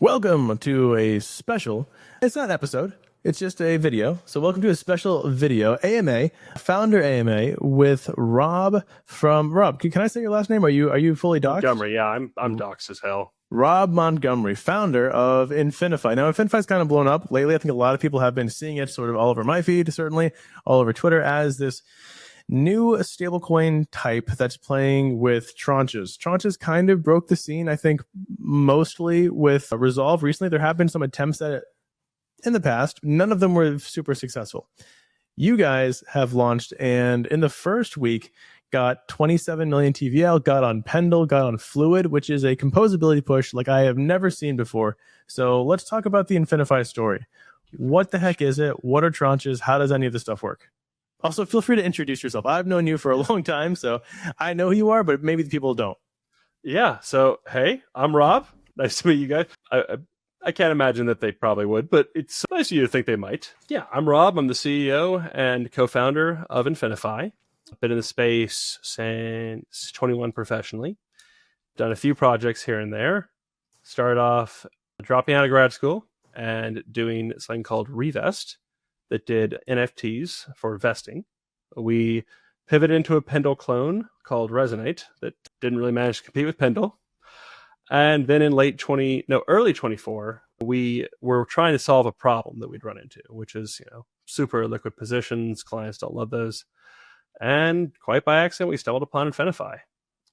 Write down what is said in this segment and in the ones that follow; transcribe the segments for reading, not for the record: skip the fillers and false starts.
Welcome to a special, it's not an episode, it's just a video. So welcome to a special video, AMA, founder AMA with Rob from, Rob, can I say your last name? Are you fully doxxed? Montgomery, yeah, I'm doxxed as hell. Rob Montgomery, founder of Infinifi. Now, Infinifi's kind of blown up lately. I think a lot of people have been seeing it sort of all over my feed, certainly all over Twitter, as this new stablecoin type that's playing with tranches. Tranches kind of broke the scene, I think, mostly with Resolve. Recently, there have been some attempts at it in the past. None of them were super successful. You guys have launched, and in the first week, got 27 million TVL, got on Pendle, got on Fluid, which is a composability push like I have never seen before. So let's talk about the Infinifi story. What the heck is it? What are tranches? How does any of this stuff work? Also, feel free to introduce yourself. I've known you for a long time, so I know who you are, but maybe the people don't. Yeah, so, hey, I'm Rob. Nice to meet you guys. I can't imagine that they probably would, but it's nice of you to think they might. Yeah, I'm Rob. I'm the CEO and co-founder of Infinifi. I've been in the space since 21 professionally. Done a few projects here and there. Started off dropping out of grad school and doing something called Revest that did NFTs for vesting. We pivoted into a Pendle clone called Resonate that didn't really manage to compete with Pendle. And then in early 24, we were trying to solve a problem that we'd run into, which is, super liquid positions. Clients don't love those. And quite by accident, we stumbled upon Infinifi.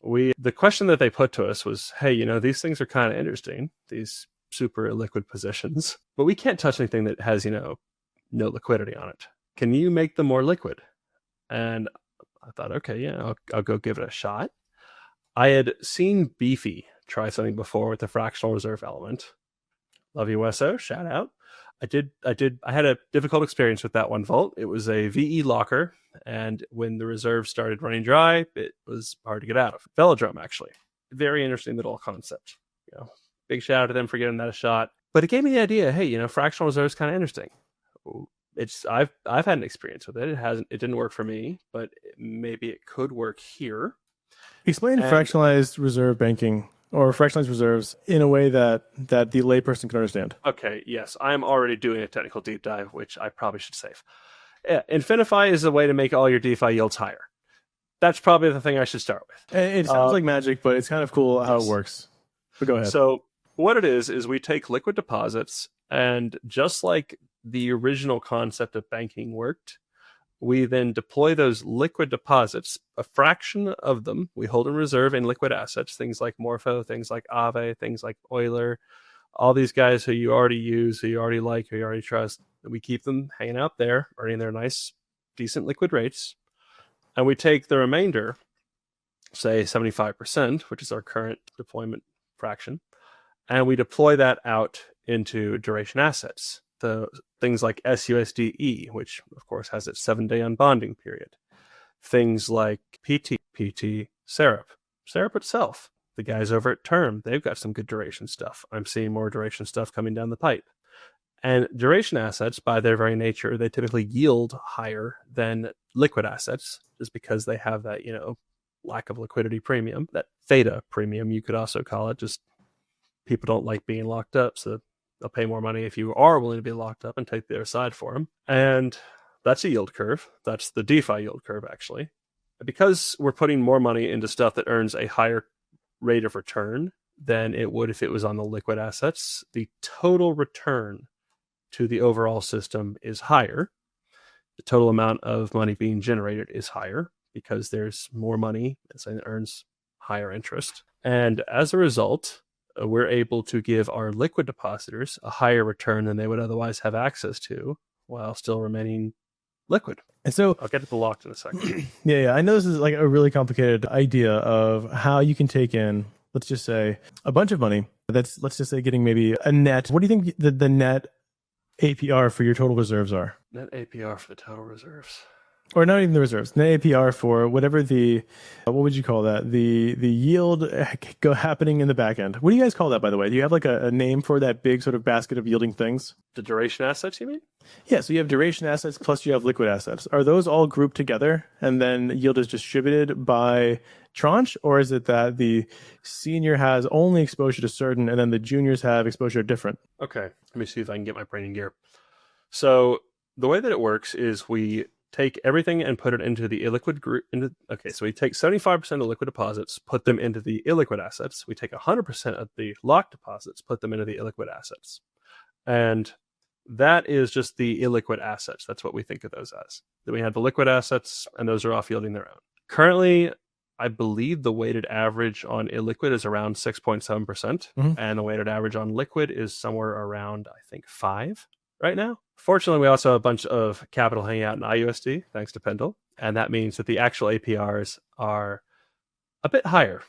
The question that they put to us was, hey, these things are kind of interesting, these super illiquid positions, but we can't touch anything that has, no liquidity on it. Can you make them more liquid? And I thought, okay, yeah, I'll go give it a shot. I had seen Beefy try something before with the fractional reserve element. Love you, SO, shout out. I had a difficult experience with that one vault. It was a VE locker, and when the reserve started running dry, it was hard to get out of. Velodrome, actually. Very interesting little concept. Big shout out to them for giving that a shot. But it gave me the idea, hey, fractional reserve is kind of interesting. I've had an experience with it. It didn't work for me, but maybe it could work here. Explain fractionalized reserve banking or fractionalized reserves in a way that the layperson can understand. Okay, yes, I'm already doing a technical deep dive, which I probably should save. Yeah, Infinifi is a way to make all your DeFi yields higher. That's probably the thing I should start with. It sounds like magic, but it's kind of cool how it works. But go ahead. So what it is we take liquid deposits, and just like the original concept of banking worked, we then deploy those liquid deposits, a fraction of them we hold in reserve in liquid assets, things like Morpho, things like Aave, things like Euler, all these guys who you already use, who you already like, who you already trust. We keep them hanging out there, earning their nice, decent liquid rates. And we take the remainder, say 75%, which is our current deployment fraction, and we deploy that out into duration assets. The things like SUSDE, which of course has its 7-day unbonding period. Things like PT, Syrup itself. The guys over at Term, they've got some good duration stuff. I'm seeing more duration stuff coming down the pipe. And duration assets, by their very nature, they typically yield higher than liquid assets, just because they have that, lack of liquidity premium, that theta premium, you could also call it. Just people don't like being locked up, so they'll pay more money if you are willing to be locked up and take the other side for them. And that's a yield curve. That's the DeFi yield curve, actually. Because we're putting more money into stuff that earns a higher rate of return than it would if it was on the liquid assets, the total return to the overall system is higher. The total amount of money being generated is higher because there's more money that earns higher interest. And as a result, we're able to give our liquid depositors a higher return than they would otherwise have access to while still remaining liquid. And so I'll get to the locked in a second. Yeah. I know this is like a really complicated idea of how you can take in, let's just say, a bunch of money. Let's just say getting maybe a net. What do you think the net APR for your total reserves are? Net APR for the total reserves. or not even the reserves, the APR for whatever the, what would you call that? The yield happening in the back end. What do you guys call that, by the way? Do you have like a name for that big sort of basket of yielding things? The duration assets, you mean? Yeah, so you have duration assets plus you have liquid assets. Are those all grouped together and then yield is distributed by tranche, or is it that the senior has only exposure to certain and then the juniors have exposure to different? Okay, let me see if I can get my brain in gear. So the way that it works is we take everything and put it into the illiquid group. Okay, so we take 75% of liquid deposits, put them into the illiquid assets. We take 100% of the locked deposits, put them into the illiquid assets. And that is just the illiquid assets. That's what we think of those as. Then we have the liquid assets, and those are off yielding their own. Currently, I believe the weighted average on illiquid is around 6.7%, and the weighted average on liquid is somewhere around, I think, 5 right now. Fortunately, we also have a bunch of capital hanging out in IUSD, thanks to Pendle, and that means that the actual APRs are a bit higher.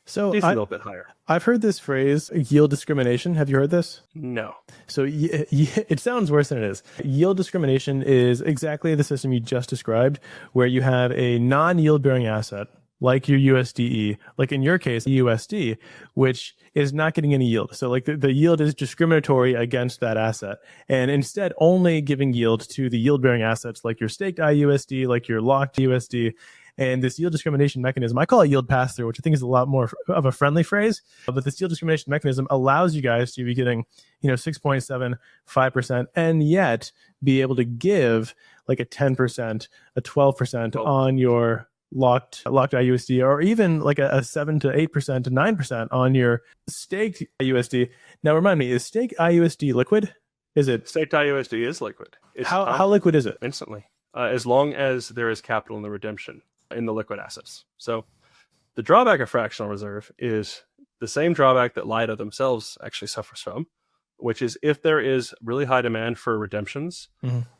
So a little bit higher. I've heard this phrase, yield discrimination. Have you heard this? No. So it sounds worse than it is. Yield discrimination is exactly the system you just described, where you have a non-yield bearing asset, like your USDE, like in your case, USD, which is not getting any yield. So like the yield is discriminatory against that asset, and instead only giving yield to the yield bearing assets like your staked IUSD, like your locked USD. And this yield discrimination mechanism, I call it yield pass-through, which I think is a lot more of a friendly phrase. But this yield discrimination mechanism allows you guys to be getting, 6.75%, and yet be able to give like a 10%, a 12% on your locked IUSD, or even like a 7 to 8% to 9% on your staked IUSD. Now, remind me, is staked IUSD liquid? Is it? Staked IUSD is liquid. How liquid is it? Instantly. As long as there is capital in the redemption in the liquid assets. So the drawback of fractional reserve is the same drawback that LIDA themselves actually suffers from, which is if there is really high demand for redemptions,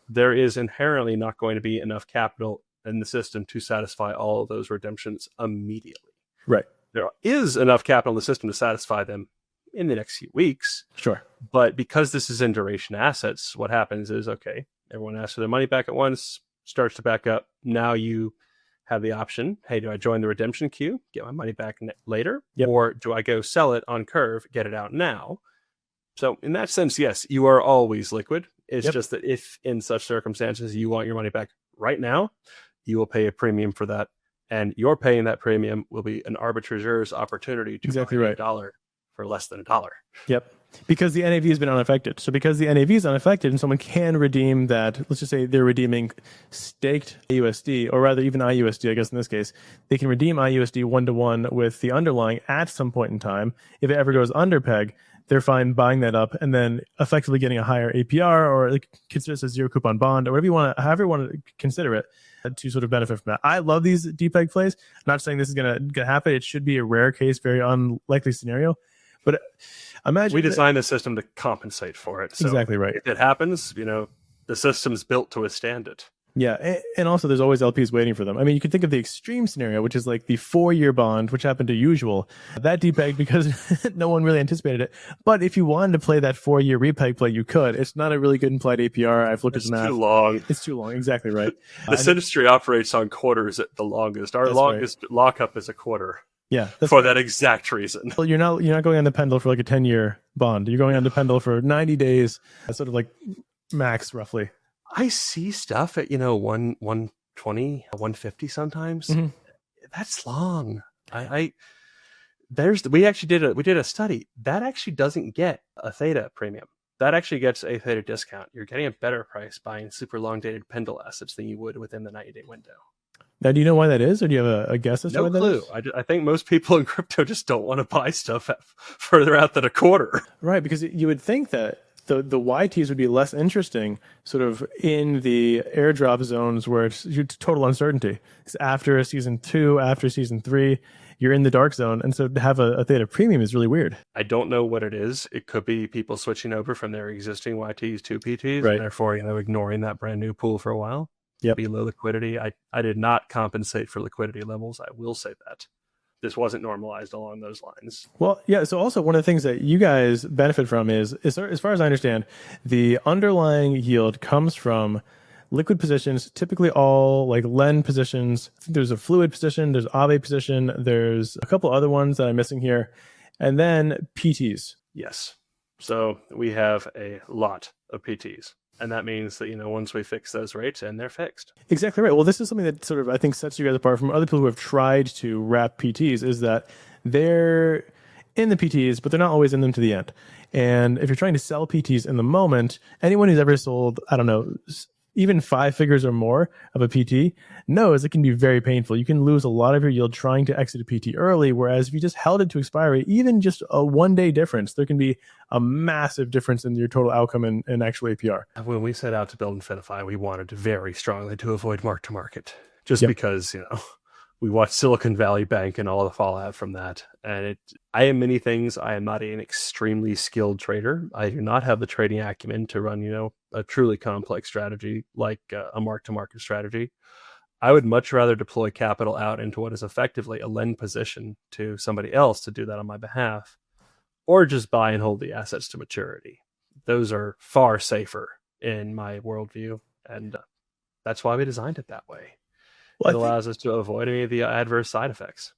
there is inherently not going to be enough capital in the system to satisfy all of those redemptions immediately. Right. There is enough capital in the system to satisfy them in the next few weeks. Sure. But because this is in duration assets, what happens is, okay, everyone asks for their money back at once, starts to back up. Now you have the option, hey, do I join the redemption queue, get my money back later? Yep. Or do I go sell it on curve, get it out now? So in that sense, yes, you are always liquid. It's just that if in such circumstances you want your money back right now, you will pay a premium for that. And your paying that premium will be an arbitrageur's opportunity to buy $1 for less than $1. Yep. Because the NAV has been unaffected. So because the NAV is unaffected and someone can redeem that, let's just say they're redeeming staked USD, or rather even IUSD, I guess in this case, they can redeem IUSD 1-to-1 with the underlying at some point in time. If it ever goes under peg, they're fine buying that up and then effectively getting a higher APR, or like consider this a zero coupon bond, or whatever you want to, however you want to consider it, to sort of benefit from that. I love these DPEG plays. I'm not saying this is going to happen. It should be a rare case, very unlikely scenario. But imagine we designed the system to compensate for it. So exactly right. If it happens, the system's built to withstand it. Yeah, and also there's always LPs waiting for them. I mean, you could think of the extreme scenario, which is like the 4-year bond, which happened to Usual. That depegged because no one really anticipated it. But if you wanted to play that 4-year repeg play, you could. It's not a really good implied APR. I've looked at the math. It's too long. It's too long. Exactly right. This industry operates on quarters at the longest. Our longest lockup is a quarter. Yeah, for that exact reason. Well, you're not going on the Pendle for like a 10-year bond. You're going on the Pendle for 90 days, sort of like max roughly. I see stuff at 120, 150 sometimes. That's long. We did a study that actually doesn't get a theta premium. That actually gets a theta discount. You're getting a better price buying super long dated Pendle assets than you would within the 90-day window. Now, do you know why that is, or do you have a guess as to why that is? No clue. I think most people in crypto just don't want to buy stuff further out than a quarter. Right, because you would think that the YTs would be less interesting sort of in the airdrop zones where it's total uncertainty. It's after season 2, after season 3, you're in the dark zone. And so to have a theta premium is really weird. I don't know what it is. It could be people switching over from their existing YTs to PTs, right, and therefore ignoring that brand new pool for a while. Yep. Be low liquidity. I did not compensate for liquidity levels. I will say that. This wasn't normalized along those lines. Well, yeah. So also one of the things that you guys benefit from is as far as I understand, the underlying yield comes from liquid positions, typically all like Len positions. I think there's a fluid position, there's Aave position, there's a couple other ones that I'm missing here, and then PTs. Yes. So we have a lot of PTs. And that means that, once we fix those rates, and they're fixed. Exactly right. Well, this is something that sort of, I think, sets you guys apart from other people who have tried to wrap PTs, is that they're in the PTs, but they're not always in them to the end. And if you're trying to sell PTs in the moment, anyone who's ever sold, I don't know, even 5 figures or more of a PT knows it can be very painful. You can lose a lot of your yield trying to exit a PT early, whereas if you just held it to expiry, even just a 1-day difference, there can be a massive difference in your total outcome and actual APR. When we set out to build Infinifi, we wanted very strongly to avoid mark-to-market, just because, we watched Silicon Valley Bank and all the fallout from that. And I am many things. I am not an extremely skilled trader. I do not have the trading acumen to run, a truly complex strategy like a mark-to-market strategy. I would much rather deploy capital out into what is effectively a lend position to somebody else to do that on my behalf, or just buy and hold the assets to maturity. Those are far safer in my worldview, and that's why we designed it that way. Well, it allows us to avoid any of the adverse side effects.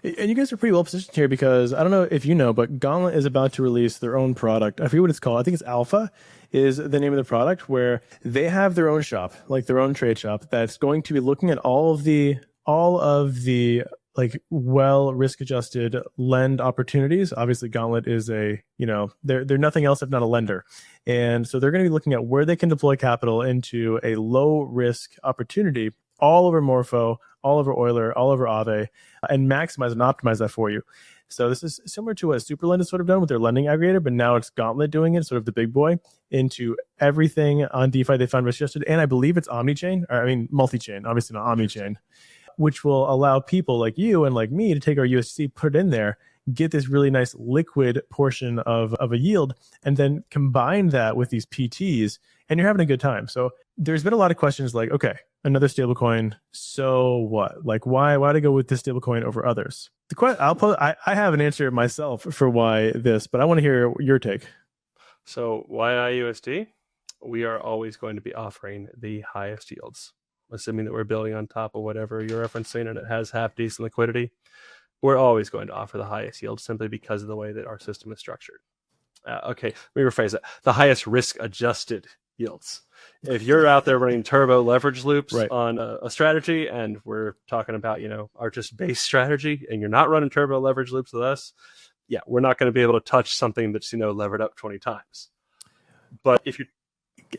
And you guys are pretty well positioned here because I don't know if you know, but Gauntlet is about to release their own product. I forget what it's called. I think it's Alpha is the name of the product, where they have their own shop, like their own trade shop, that's going to be looking at all of the like well risk adjusted lend opportunities. Obviously, Gauntlet is they're nothing else if not a lender. And so they're going to be looking at where they can deploy capital into a low risk opportunity all over Morpho, all over Euler, all over Aave, and maximize and optimize that for you. So this is similar to what Superlend has sort of done with their lending aggregator, but now it's Gauntlet doing it, sort of the big boy, into everything on DeFi they found risk adjusted. And I believe it's multi-chain, obviously not omni-chain, which will allow people like you and like me to take our USDC, put it in there, get this really nice liquid portion of a yield, and then combine that with these PTs, and you're having a good time. So there's been a lot of questions like, okay, another stablecoin, so what? Like, why to go with this stablecoin over others? I have an answer myself for why this, but I want to hear your take. So why IUSD? We are always going to be offering the highest yields, assuming that we're building on top of whatever you're referencing and it has half decent liquidity. We're always going to offer the highest yield simply because of the way that our system is structured. Okay, let me rephrase that. The highest risk-adjusted yields. If you're out there running turbo leverage loops on a strategy, and we're talking about, our just base strategy, and you're not running turbo leverage loops with us, we're not going to be able to touch something that's, levered up 20 times. But if you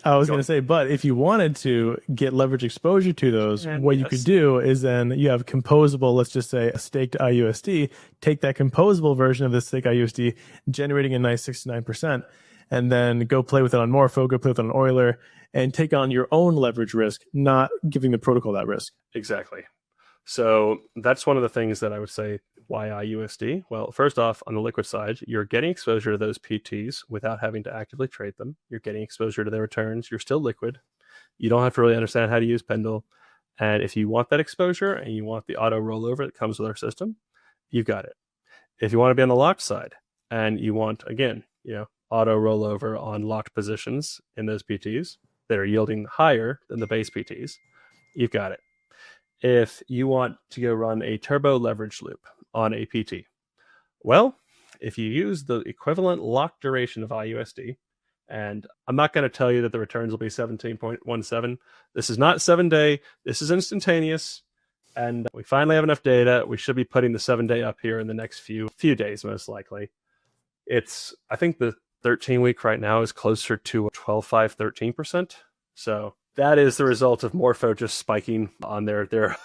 but if you wanted to get leverage exposure to those, what you could do is then you have composable, let's just say a staked IUSD, take that composable version of the staked IUSD, generating a nice 6 to 9%, and then go play with it on Morpho, go play with it on Euler, and take on your own leverage risk, not giving the protocol that risk. Exactly. So that's one of the things that I would say, why IUSD? Well, first off, on the liquid side, you're getting exposure to those PTs without having to actively trade them. You're getting exposure to their returns. You're still liquid. You don't have to really understand how to use Pendle. And if you want that exposure and you want the auto rollover that comes with our system, you've got it. If you want to be on the locked side and you want, again, auto rollover on locked positions in those PTs that are yielding higher than the base PTs, you've got it. If you want to go run a turbo leverage loop on a PT, well, if you use the equivalent locked duration of IUSD, and I'm not going to tell you that the returns will be 17.17. This is not 7-day. This is instantaneous. And we finally have enough data. We should be putting the 7-day up here in the next few days, most likely. I think the 13-week right now is closer to 12.5, 13%. So that is the result of Morpho just spiking on their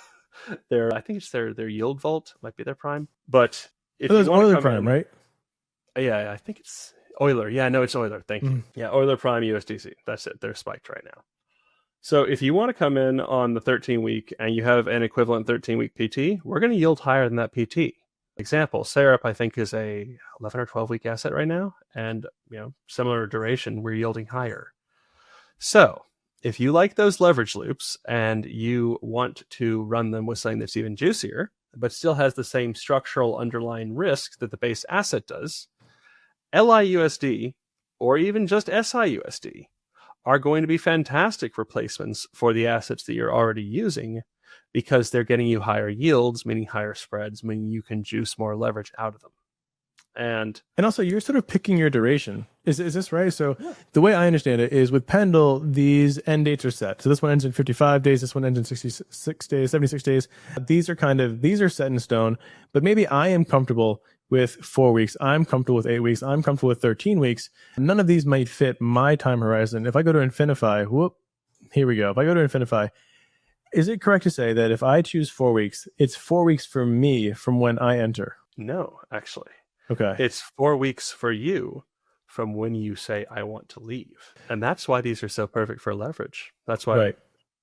I think it's their yield vault, might be their prime. But if it's Euler Prime, right? Yeah, I think it's Euler. Yeah, no, it's Euler. Thank you. Yeah, Euler Prime USDC. That's it. They're spiked right now. So if you want to come in on the 13-week and you have an equivalent 13-week PT, we're going to yield higher than that PT. Example, Syrup, I think, is a 11 or 12-week asset right now. And, similar duration, we're yielding higher. So if you like those leverage loops and you want to run them with something that's even juicier, but still has the same structural underlying risk that the base asset does, LIUSD, or even just SIUSD, are going to be fantastic replacements for the assets that you're already using, because they're getting you higher yields, meaning higher spreads, meaning you can juice more leverage out of them. And also, you're sort of picking your duration. Is this right? So the way I understand it is with Pendle, these end dates are set. So this one ends in 55 days. This one ends in 66 days, 76 days. These are set in stone. But maybe I am comfortable with 4 weeks. I'm comfortable with 8 weeks. I'm comfortable with 13 weeks. None of these might fit my time horizon. If I go to Infinifi, here we go. If I go to Infinifi, is it correct to say that if I choose 4 weeks, it's 4 weeks for me from when I enter? no, actually. Okay. It's 4 weeks for you from when you say, I want to leave. And that's why these are so perfect for leverage. That's why Right.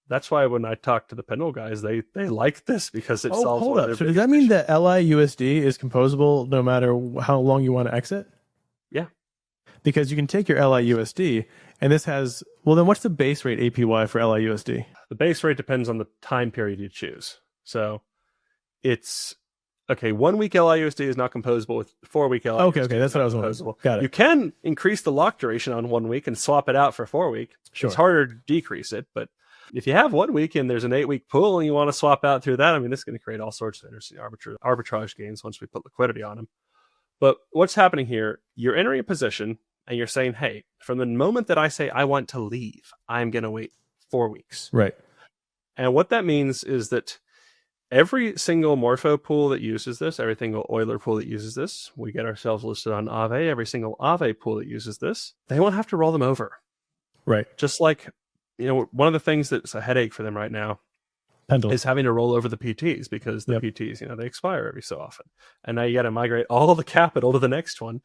That's why when I talk to the Pendle guys, they like this, because it solves hold one up. of So their does that mean that LIUSD is composable no matter how long you want to exit? Yeah. Because you can take your LIUSD, and this has, well, then what's the base rate APY for LIUSD? The base rate depends on the time period you choose. So it's, okay, 1 week LIUSD is not composable with 4 week LIUSD. Okay, that's what I was wondering. Composable. Got it. You can increase the lock duration on 1 week and swap it out for 4 week. Sure. It's harder to decrease it, but if you have 1 week and there's an 8 week pool and you want to swap out through that, I mean, this is going to create all sorts of interesting arbitrage gains once we put liquidity on them. But what's happening here, you're entering a position and you're saying, hey, from the moment that I say I want to leave, I'm going to wait 4 weeks. Right. And what that means is that every single Morpho pool that uses this, every single Euler pool that uses this, we get ourselves listed on Aave, every single Aave pool that uses this, they won't have to roll them over. Right. Just like, one of the things that's a headache for them right now Pendle is having to roll over the PTs, because the PTs, they expire every so often. And now you got to migrate all the capital to the next one.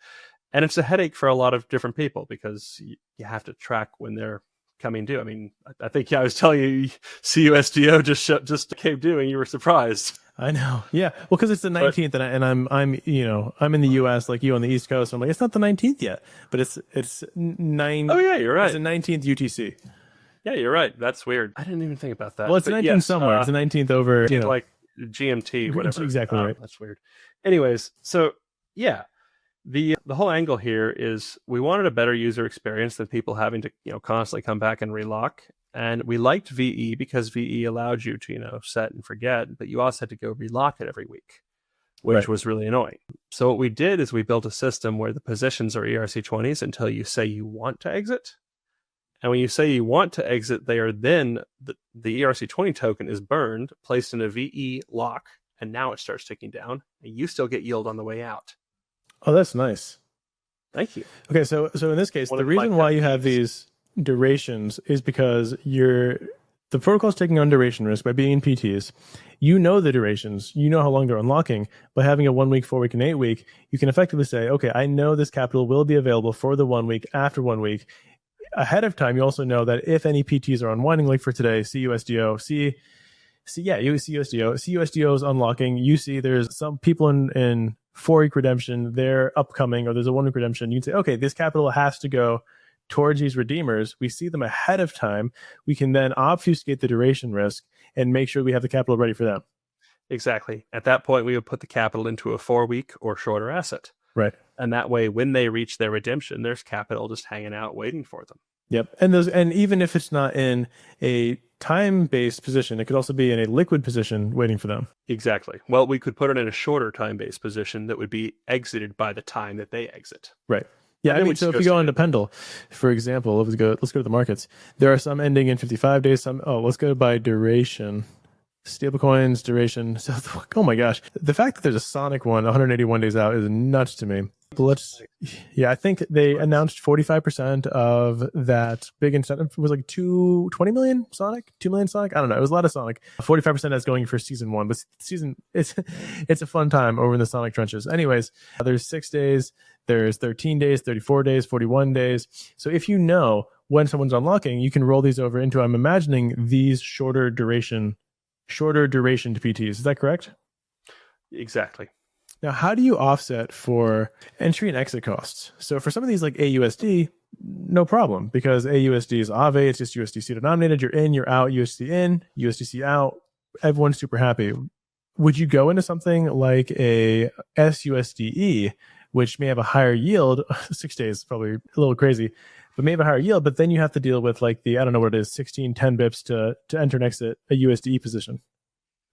And it's a headache for a lot of different people, because you have to track when they're coming due. I mean, I think I was telling you, CUSDO just came due, and you were surprised. I know. Yeah. Well, because it's the 19th, and I'm in the US like you on the East Coast. I'm like, it's not the 19th yet, but it's 9. Oh yeah, you're right. It's the 19th UTC. Yeah, you're right. That's weird. I didn't even think about that. Well, it's the 19th somewhere. It's the 19th over, like GMT, whatever. Exactly right. That's weird. Anyways, so yeah, the whole angle here is we wanted a better user experience than people having to constantly come back and relock. And we liked VE because VE allowed you to set and forget, but you also had to go relock it every week, which was really annoying. So what we did is we built a system where the positions are ERC20s until you say you want to exit. And when you say you want to exit, they are then the ERC20 token is burned, placed in a VE lock, and now it starts ticking down, and you still get yield on the way out. Oh, that's nice. Thank you. Okay, so in this case, the reason why you have these durations is because the protocol's taking on duration risk by being in PTs. You know the durations, you know how long they're unlocking. By having a 1 week, 4 week, and 8 week, you can effectively say, okay, I know this capital will be available for the 1 week, after 1 week. Ahead of time, you also know that if any PTs are unwinding, like for today, CUSDO is unlocking. You see there's some people in 4 week redemption, they're upcoming, or there's a 1 week redemption. You can say, okay, this capital has to go towards these redeemers. We see them ahead of time. We can then obfuscate the duration risk and make sure we have the capital ready for them. Exactly. At that point, we would put the capital into a 4 week or shorter asset. Right. And that way, when they reach their redemption, there's capital just hanging out waiting for them. Yep. And even if it's not in a time-based position, it could also be in a liquid position waiting for them. Exactly. Well, we could put it in a shorter time-based position that would be exited by the time that they exit. Right. Yeah, I mean, so if you go into Pendle, for example, let's go to the markets. There are some ending in 55 days. Let's go by duration. Stablecoins, duration. So, oh my gosh. The fact that there's a Sonic one 181 days out is nuts to me. I think they announced 45% of that big incentive. It was like 20 million Sonic, 2 million Sonic. I don't know. It was a lot of Sonic. 45% that's going for season 1, but it's a fun time over in the Sonic trenches. Anyways, there's 6 days, there's 13 days, 34 days, 41 days. So if you know when someone's unlocking, you can roll these over into, I'm imagining, these shorter duration to PTs. Is that correct? Exactly. Now, how do you offset for entry and exit costs? So for some of these like AUSD, no problem, because AUSD is Aave, it's just USDC denominated. You're in, you're out, USDC in, USDC out. Everyone's super happy. Would you go into something like a SUSDE, which may have a higher yield? 6 days is probably a little crazy, but maybe a higher yield. But then you have to deal with like I don't know what it is, 16, 10 bips to enter next to a USDE position.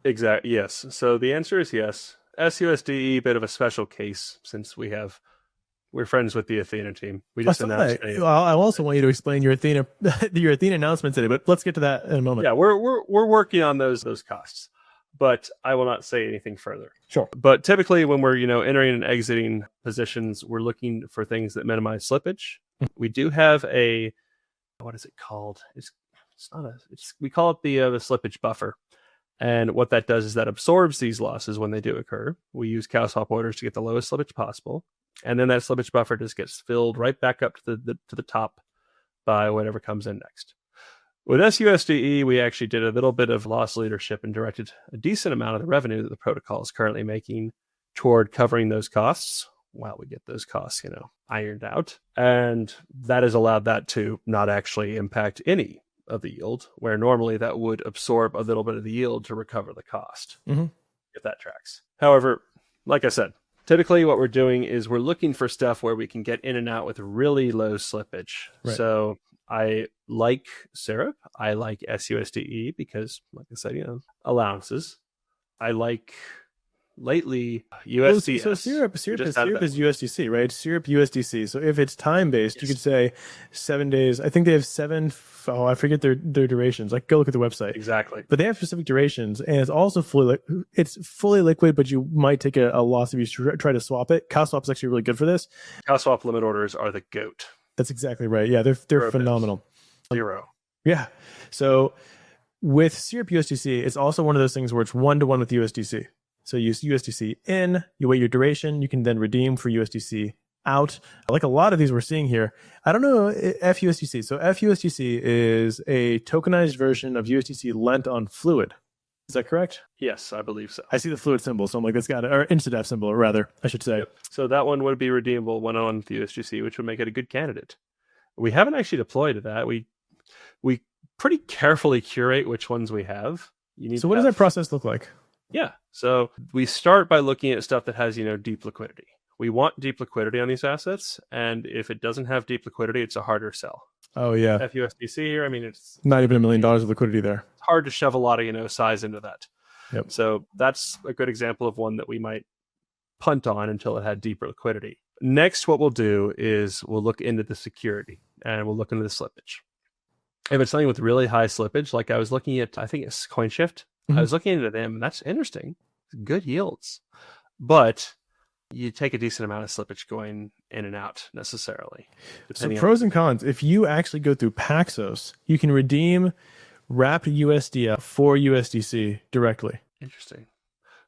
Exactly. Yes. So the answer is yes. SUSDE, bit of a special case since we're friends with the Athena team. We just announced. I also want you to explain your Athena announcement today, but let's get to that in a moment. Yeah, we're working on those costs, but I will not say anything further. Sure. But typically, when we're entering and exiting positions, we're looking for things that minimize slippage. We do have what is it called? We call it the slippage buffer. And what that does is that absorbs these losses when they do occur. We use cow swap orders to get the lowest slippage possible. And then that slippage buffer just gets filled right back up to the top by whatever comes in next. With SUSDE, we actually did a little bit of loss leadership and directed a decent amount of the revenue that the protocol is currently making toward covering those costs while we get those costs, ironed out. And that has allowed that to not actually impact any of the yield, where normally that would absorb a little bit of the yield to recover the cost, if that tracks. However, like I said, typically what we're doing is we're looking for stuff where we can get in and out with really low slippage. Right. So I like Syrup. I like SUSDE because, like I said, allowances. I like lately USDC. So Syrup is USDC, right? Syrup USDC. So if it's time based, you could say 7 days. I think they have I forget their durations. Like go look at the website. Exactly. But they have specific durations, and it's also fully liquid, but you might take a loss if you try to swap it. Cow swap is actually really good for this. Cow swap limit orders are the GOAT. That's exactly right. Yeah, they're phenomenal. Zero. Yeah. So with Syrup USDC, it's also one of those things where it's 1-to-1 with USDC. So you use USDC in, you wait your duration, you can then redeem for USDC out. Like a lot of these we're seeing here. I don't know FUSDC. So FUSDC is a tokenized version of USDC lent on Fluid. Is that correct? Yes, I believe so. I see the Fluid symbol, so I'm like, that's got it. Or InstaDev symbol, or rather, I should say. Yep. So that one would be redeemable on the USDC, which would make it a good candidate. We haven't actually deployed to that. We pretty carefully curate which ones we have. So what does that process look like? Yeah. So we start by looking at stuff that has, deep liquidity. We want deep liquidity on these assets. And if it doesn't have deep liquidity, it's a harder sell. Oh, yeah. FUSDC here, it's not even $1 million of liquidity there. It's hard to shove a lot of, size into that. Yep. So that's a good example of one that we might punt on until it had deeper liquidity. Next, what we'll do is we'll look into the security and we'll look into the slippage. If it's something with really high slippage, like I was looking at, I think it's CoinShift. I was looking into them, and that's interesting. Good yields. But you take a decent amount of slippage going in and out necessarily. So pros and cons. If you actually go through Paxos, you can redeem wrapped USDL for USDC directly. Interesting.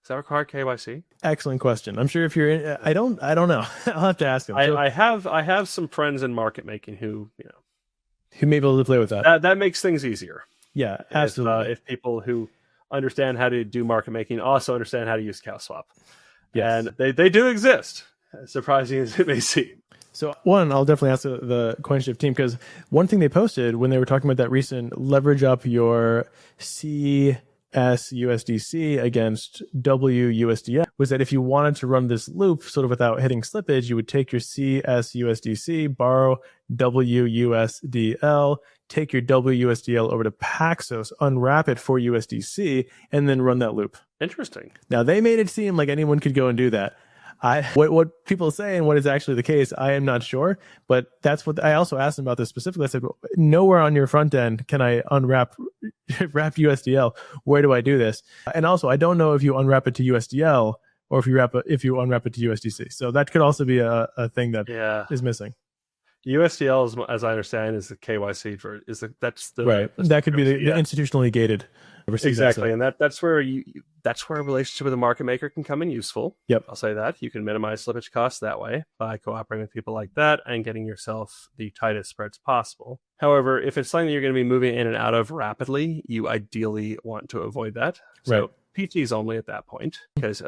Does that require KYC? Excellent question. I'm sure if you're in, I don't know. I'll have to ask them. I have some friends in market making who may be able to play with that. That makes things easier. Yeah, absolutely. If people who understand how to do market making also understand how to use cow swap. Yes. And they do exist, as surprising as it may seem. So one, I'll definitely ask the CoinShift team, because one thing they posted when they were talking about that recent leverage up your CSUSDC against WUSDL was that if you wanted to run this loop sort of without hitting slippage, you would take your CSUSDC, borrow WUSDL, take your WUSDL over to Paxos, unwrap it for USDC, and then run that loop. Interesting. Now, they made it seem like anyone could go and do that. What people say and what is actually the case, I am not sure, but that's what I also asked them about this specifically. I said, nowhere on your front end can I wrap USDL. Where do I do this? And also, I don't know if you unwrap it to USDL or if you unwrap it to USDC. So that could also be a thing that is missing. USDL, as I understand, is the KYC for that's the right. That could be the institutionally gated. Exactly, and that's where that's where a relationship with a market maker can come in useful. Yep, I'll say that you can minimize slippage costs that way by cooperating with people like that and getting yourself the tightest spreads possible. However, if it's something that you're going to be moving in and out of rapidly, you ideally want to avoid that. So right. PT is only at that point because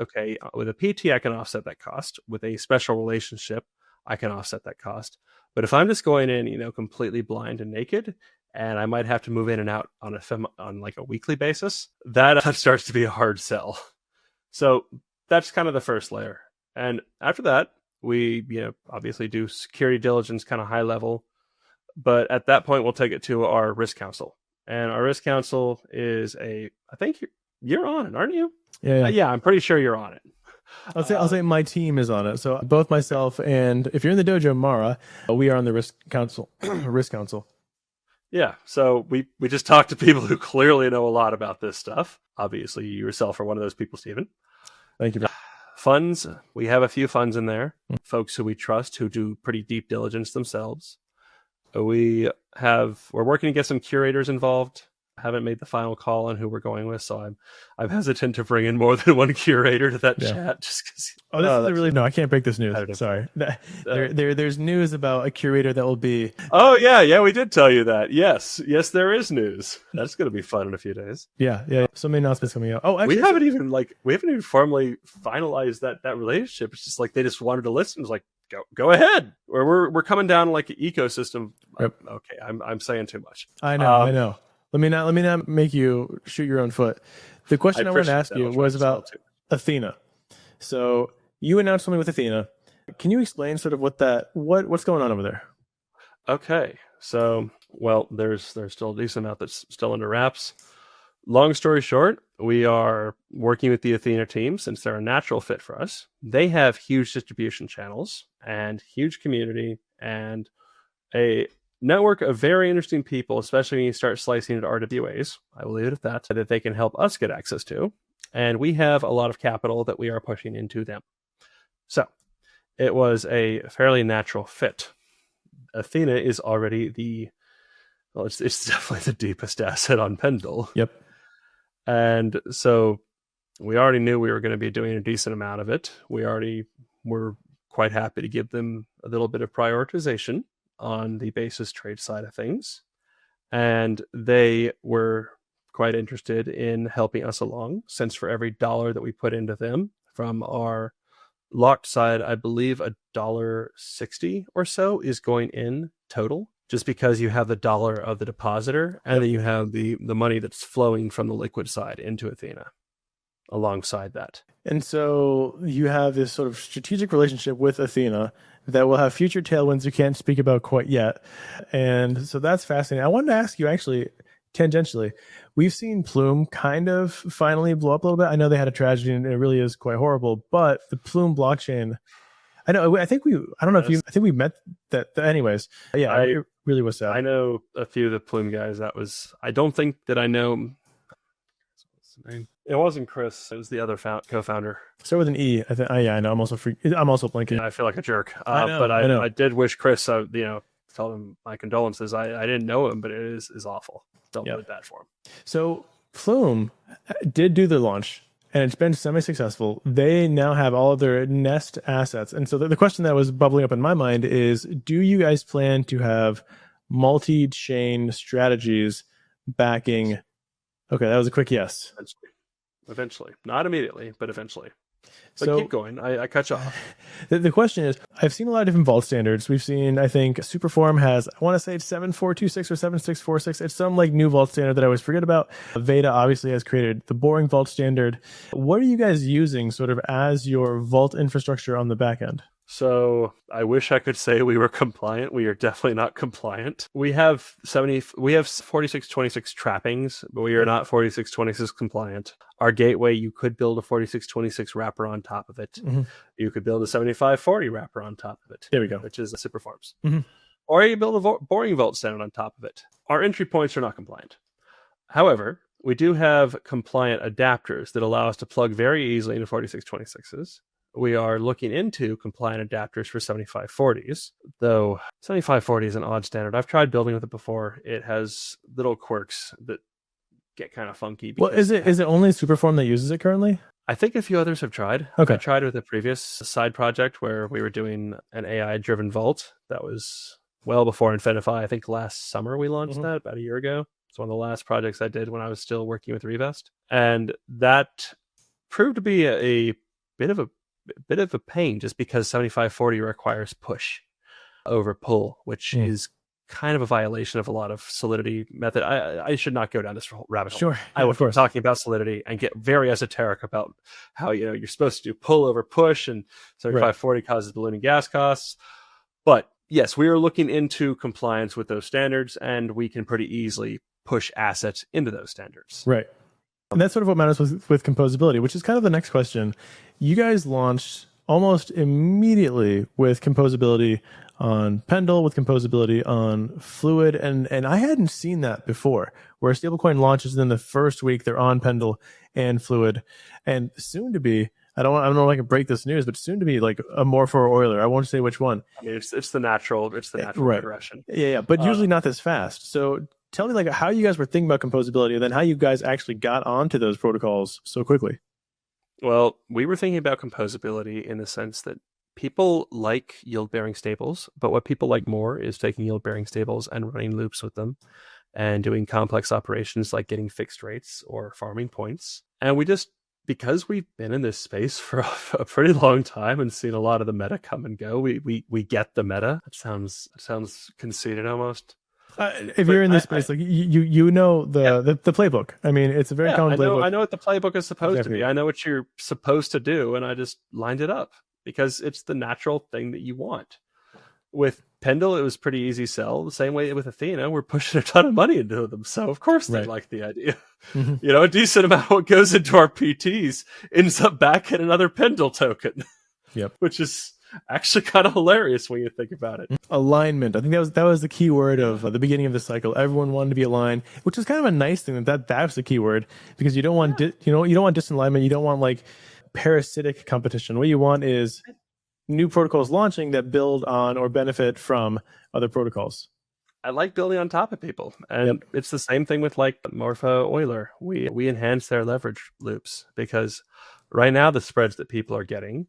with a PT I can offset that cost. With a special relationship, I can offset that cost. But if I'm just going in, completely blind and naked, and I might have to move in and out on like a weekly basis, that starts to be a hard sell. So that's kind of the first layer. And after that, we obviously do security diligence, kind of high level, But at that point, we'll take it to our risk council. And our risk council is I think you're on it, aren't you? Yeah. Yeah, I'm pretty sure you're on it. I'll say my team is on it. So both myself and if you're in the dojo, Mara, we are on the risk council. Risk council. Yeah. So we just talked to people who clearly know a lot about this stuff. Obviously, you yourself are one of those people, Stephen. Thank you. Funds. We have a few funds in there. Folks who we trust who do pretty deep diligence themselves. We're working to get some curators involved. Haven't made the final call on who we're going with, so I'm hesitant to bring in more than one curator to that chat. Just because. No, I can't break this news. Sorry, there's news about a curator that will be. Oh yeah, we did tell you that. Yes, there is news. That's going to be fun in a few days. Yeah. So many announcements coming out. Oh, actually, we haven't even formally finalized that relationship. It's just like they just wanted to listen. It's like go ahead. Or we're coming down like an ecosystem. Yep. Okay, I'm saying too much. I know. Let me not make you shoot your own foot. The question I wanted to ask you was about Athena. So you announced something with Athena. Can you explain sort of what's going on over there? Okay. So, well, there's still a decent amount that's still under wraps. Long story short, we are working with the Athena team since they're a natural fit for us. They have huge distribution channels and huge community and a network of very interesting people, especially when you start slicing into RWAs. I will leave it at that they can help us get access to. And we have a lot of capital that we are pushing into them. So it was a fairly natural fit. Athena is already it's definitely the deepest asset on Pendle. Yep. And so we already knew we were going to be doing a decent amount of it. We already were quite happy to give them a little bit of prioritization on the basis trade side of things. And they were quite interested in helping us along, since for every dollar that we put into them from our locked side, I believe $1.60 or so is going in total, just because you have the dollar of the depositor and then you have the money that's flowing from the liquid side into Athena alongside that. And so you have this sort of strategic relationship with Athena that will have future tailwinds you can't speak about quite yet. And so that's fascinating. I wanted to ask you, actually, tangentially, we've seen Plume kind of finally blow up a little bit. I know they had a tragedy and it really is quite horrible, but the Plume blockchain, I think we met that anyways. Yeah, it really was sad. I know a few of the Plume guys. I don't think that I know. What's the name? It wasn't Chris. It was the other co-founder. Start with an E. I think. Yeah, I know. I'm also blanking. I feel like a jerk. I did wish Chris. Tell him my condolences. I didn't know him, but it is awful. Felt really bad for him. So Plume did do the launch, and it's been semi-successful. They now have all of their Nest assets, and so the question that was bubbling up in my mind is: do you guys plan to have multi-chain strategies backing? Okay, that was a quick yes. Eventually. Not immediately, but eventually. But keep going. I cut you off. The question is, I've seen a lot of different vault standards. We've seen, I think, Superform has, I want to say it's 7426 or 7646. It's some like new vault standard that I always forget about. Veda obviously has created the boring vault standard. What are you guys using sort of as your vault infrastructure on the back end? So I wish I could say we were compliant. We are definitely not compliant. We have 4626 trappings, but we are not 4626 compliant. Our gateway, you could build a 4626 wrapper on top of it. Mm-hmm. You could build a 7540 wrapper on top of it. There we go. Which is a Superforms. Mm-hmm. Or you build a boring vault standard on top of it. Our entry points are not compliant. However, we do have compliant adapters that allow us to plug very easily into 4626s. We are looking into compliant adapters for 7540s, though 7540 is an odd standard. I've tried building with it before. It has little quirks that get kind of funky. Well, is it only Superform that uses it currently? I think a few others have tried. Okay. I tried with a previous side project where we were doing an AI-driven vault. That was well before Infinifi. I think last summer we launched that, about a year ago. It's one of the last projects I did when I was still working with Revest. And that proved to be a bit of a pain, just because 7540 requires push over pull, which is kind of a violation of a lot of Solidity method. I should not go down this rabbit hole. Sure. I would be talking about Solidity and get very esoteric about how you're supposed to do pull over push, and 7540 causes ballooning gas costs. But yes, we are looking into compliance with those standards, and we can pretty easily push assets into those standards. Right. And that's sort of what matters with composability, which is kind of the next question. You guys launched almost immediately with composability on Pendle, with composability on Fluid, and I hadn't seen that before, where a stablecoin launches and then the first week they're on Pendle and Fluid, and soon to be, I don't know if I can break this news, but soon to be like a Morpho or Euler. I won't say which one. I mean, it's the natural Right. progression. Yeah, but usually not this fast. So tell me like how you guys were thinking about composability and then how you guys actually got onto those protocols so quickly. Well, we were thinking about composability in the sense that people like yield-bearing stables, but what people like more is taking yield-bearing stables and running loops with them and doing complex operations like getting fixed rates or farming points. And we just, because we've been in this space for a pretty long time and seen a lot of the meta come and go, we get the meta. It sounds conceited almost. If you're in this space, like you know the playbook. I mean, it's a very common playbook. I know what the playbook is supposed to be. I know what you're supposed to do, and I just lined it up because it's the natural thing that you want. With Pendle, it was pretty easy sell. The same way with Athena, we're pushing a ton of money into them, so of course they like the idea. Mm-hmm. You know, a decent amount of what goes into our PTs ends up back in another Pendle token. Yep, which is actually kind of hilarious when you think about it. Alignment. I think that was the key word of the beginning of the cycle. Everyone wanted to be aligned, which is kind of a nice thing that's the key word, because you don't want you don't want disalignment. You don't want like parasitic competition. What you want is new protocols launching that build on or benefit from other protocols. I like building on top of people, and it's the same thing with like Morpho Euler. We enhance their leverage loops because right now the spreads that people are getting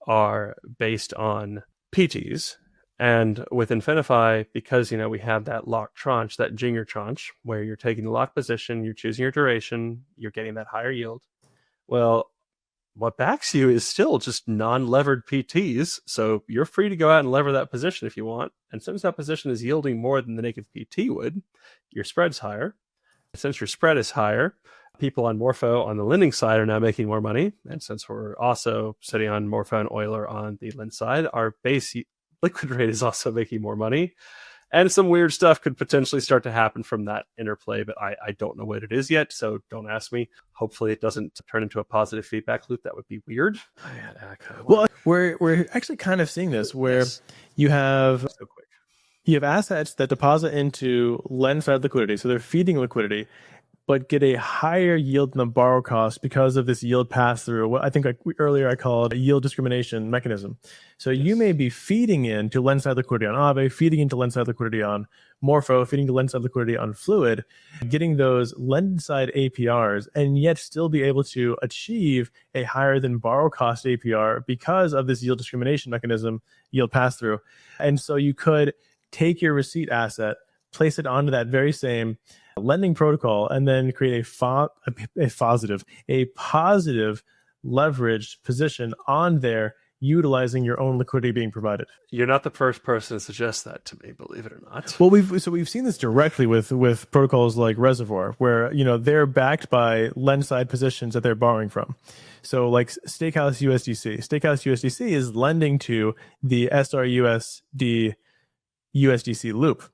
are based on PTs, and with Infinifi, because we have that locked tranche, that junior tranche, where you're taking the locked position, you're choosing your duration, you're getting that higher yield. Well, what backs you is still just non-levered PTs, so you're free to go out and lever that position if you want. And since that position is yielding more than the naked PT would, your spread's higher. Since your spread is higher, people on Morpho on the lending side are now making more money. And since we're also sitting on Morpho and Euler on the lend side, our base liquid rate is also making more money. And some weird stuff could potentially start to happen from that interplay, but I don't know what it is yet, so don't ask me. Hopefully it doesn't turn into a positive feedback loop. That would be weird. Well, we're actually kind of seeing this where you have assets that deposit into lend side liquidity, so they're feeding liquidity, but get a higher yield than the borrow cost because of this yield pass-through. What I think earlier I called a yield discrimination mechanism. So you may be feeding into lend-side liquidity on Aave, feeding into lend-side liquidity on Morpho, feeding to lend-side liquidity on Fluid, getting those lend-side APRs, and yet still be able to achieve a higher than borrow cost APR because of this yield discrimination mechanism, yield pass-through. And so you could take your receipt asset, place it onto that very same lending protocol, and then create a positive leveraged position on there, utilizing your own liquidity being provided. You're not the first person to suggest that to me, believe it or not. Well, we've seen this directly with protocols like Reservoir, where they're backed by lend side positions that they're borrowing from. So like Stakehouse USDC is lending to the SRUSD USDC loop.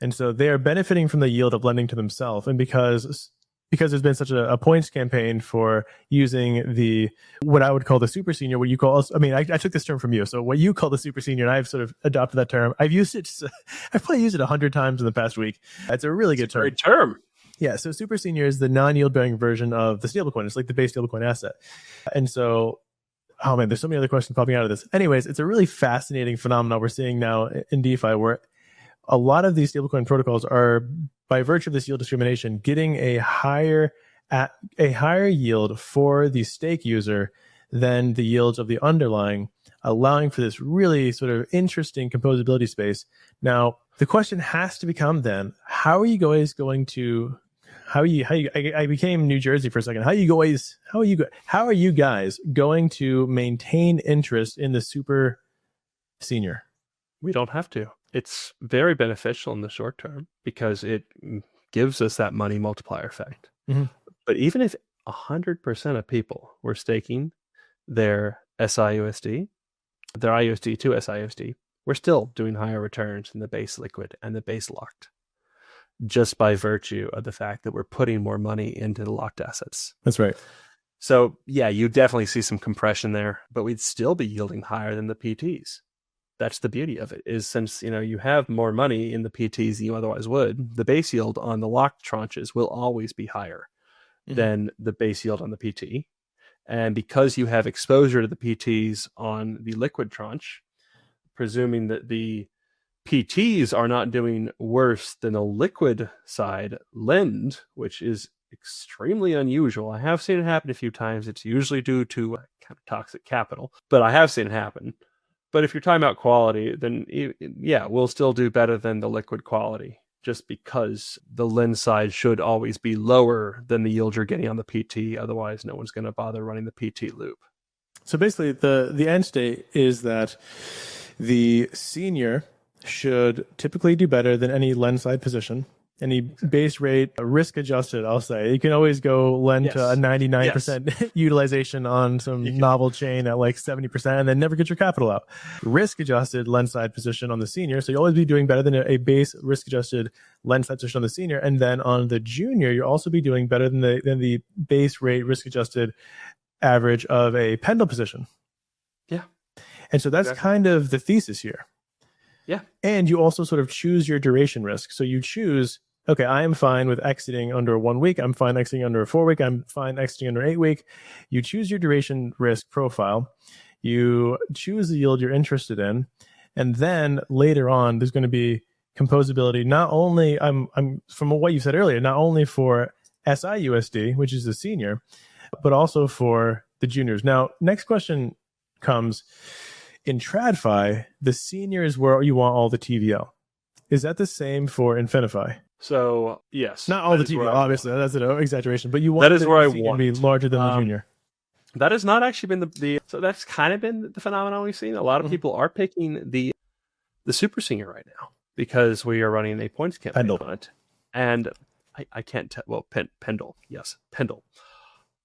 And so they are benefiting from the yield of lending to themselves. And because there's been such a points campaign for using what I would call the super senior, what you call, I took this term from you. So what you call the super senior, and I've sort of adopted that term. I've probably used it 100 times in the past week. It's a really good term. Great term. Yeah. So super senior is the non-yield bearing version of the stablecoin. It's like the base stablecoin asset. And so, oh man, there's so many other questions popping out of this. Anyways, it's a really fascinating phenomenon we're seeing now in DeFi, where a lot of these stablecoin protocols are, by virtue of this yield discrimination, getting a higher yield for the stake user than the yields of the underlying, allowing for this really sort of interesting composability space. Now, the question has to become then, how are you guys going to? I became New Jersey for a second. How are you guys going to maintain interest in the super senior? We don't have to. It's very beneficial in the short term because it gives us that money multiplier effect. Mm-hmm. But even if 100% of people were staking their SIUSD, their IUSD to SIUSD, we're still doing higher returns than the base liquid and the base locked, just by virtue of the fact that we're putting more money into the locked assets. That's right. So yeah, you definitely see some compression there, but we'd still be yielding higher than the PTs. That's the beauty of it, is since you have more money in the PTs than you otherwise would, the base yield on the locked tranches will always be higher than the base yield on the PT. And because you have exposure to the PTs on the liquid tranche, presuming that the PTs are not doing worse than a liquid side lend, which is extremely unusual. I have seen it happen a few times. It's usually due to kind of toxic capital, but I have seen it happen. But if you're talking about quality, then yeah, we'll still do better than the liquid quality, just because the lend side should always be lower than the yield you're getting on the PT. Otherwise, no one's going to bother running the PT loop. So basically, the end state is that the senior should typically do better than any lend side position. Any base rate, risk adjusted, I'll say. You can always go lend to a 99% utilization on some novel chain at like 70% and then never get your capital out. Risk adjusted lend side position on the senior. So you'll always be doing better than a base risk adjusted lend side position on the senior. And then on the junior, you'll also be doing better than the base rate risk adjusted average of a pendle position. Yeah. And so that's kind of the thesis here. Yeah. And you also sort of choose your duration risk. So you choose, okay, I am fine with exiting under 1 week. I'm fine exiting under a 4 week. I'm fine exiting under 8 week. You choose your duration risk profile. You choose the yield you're interested in. And then later on, there's going to be composability. Not only, I'm from what you said earlier, not only for SIUSD, which is the senior, but also for the juniors. Now, next question comes, in TradFi, the senior is where you want all the TVL. Is that the same for Infinifi? So yes, not all the TVL, obviously. That's an exaggeration, but you want that is where I want to be larger than the junior. That has not actually been the so that's kind of been the phenomenon we've seen. A lot of people are picking the super senior right now because we are running a points campaign on it, and I can't tell. Well, Pendle, yes, Pendle.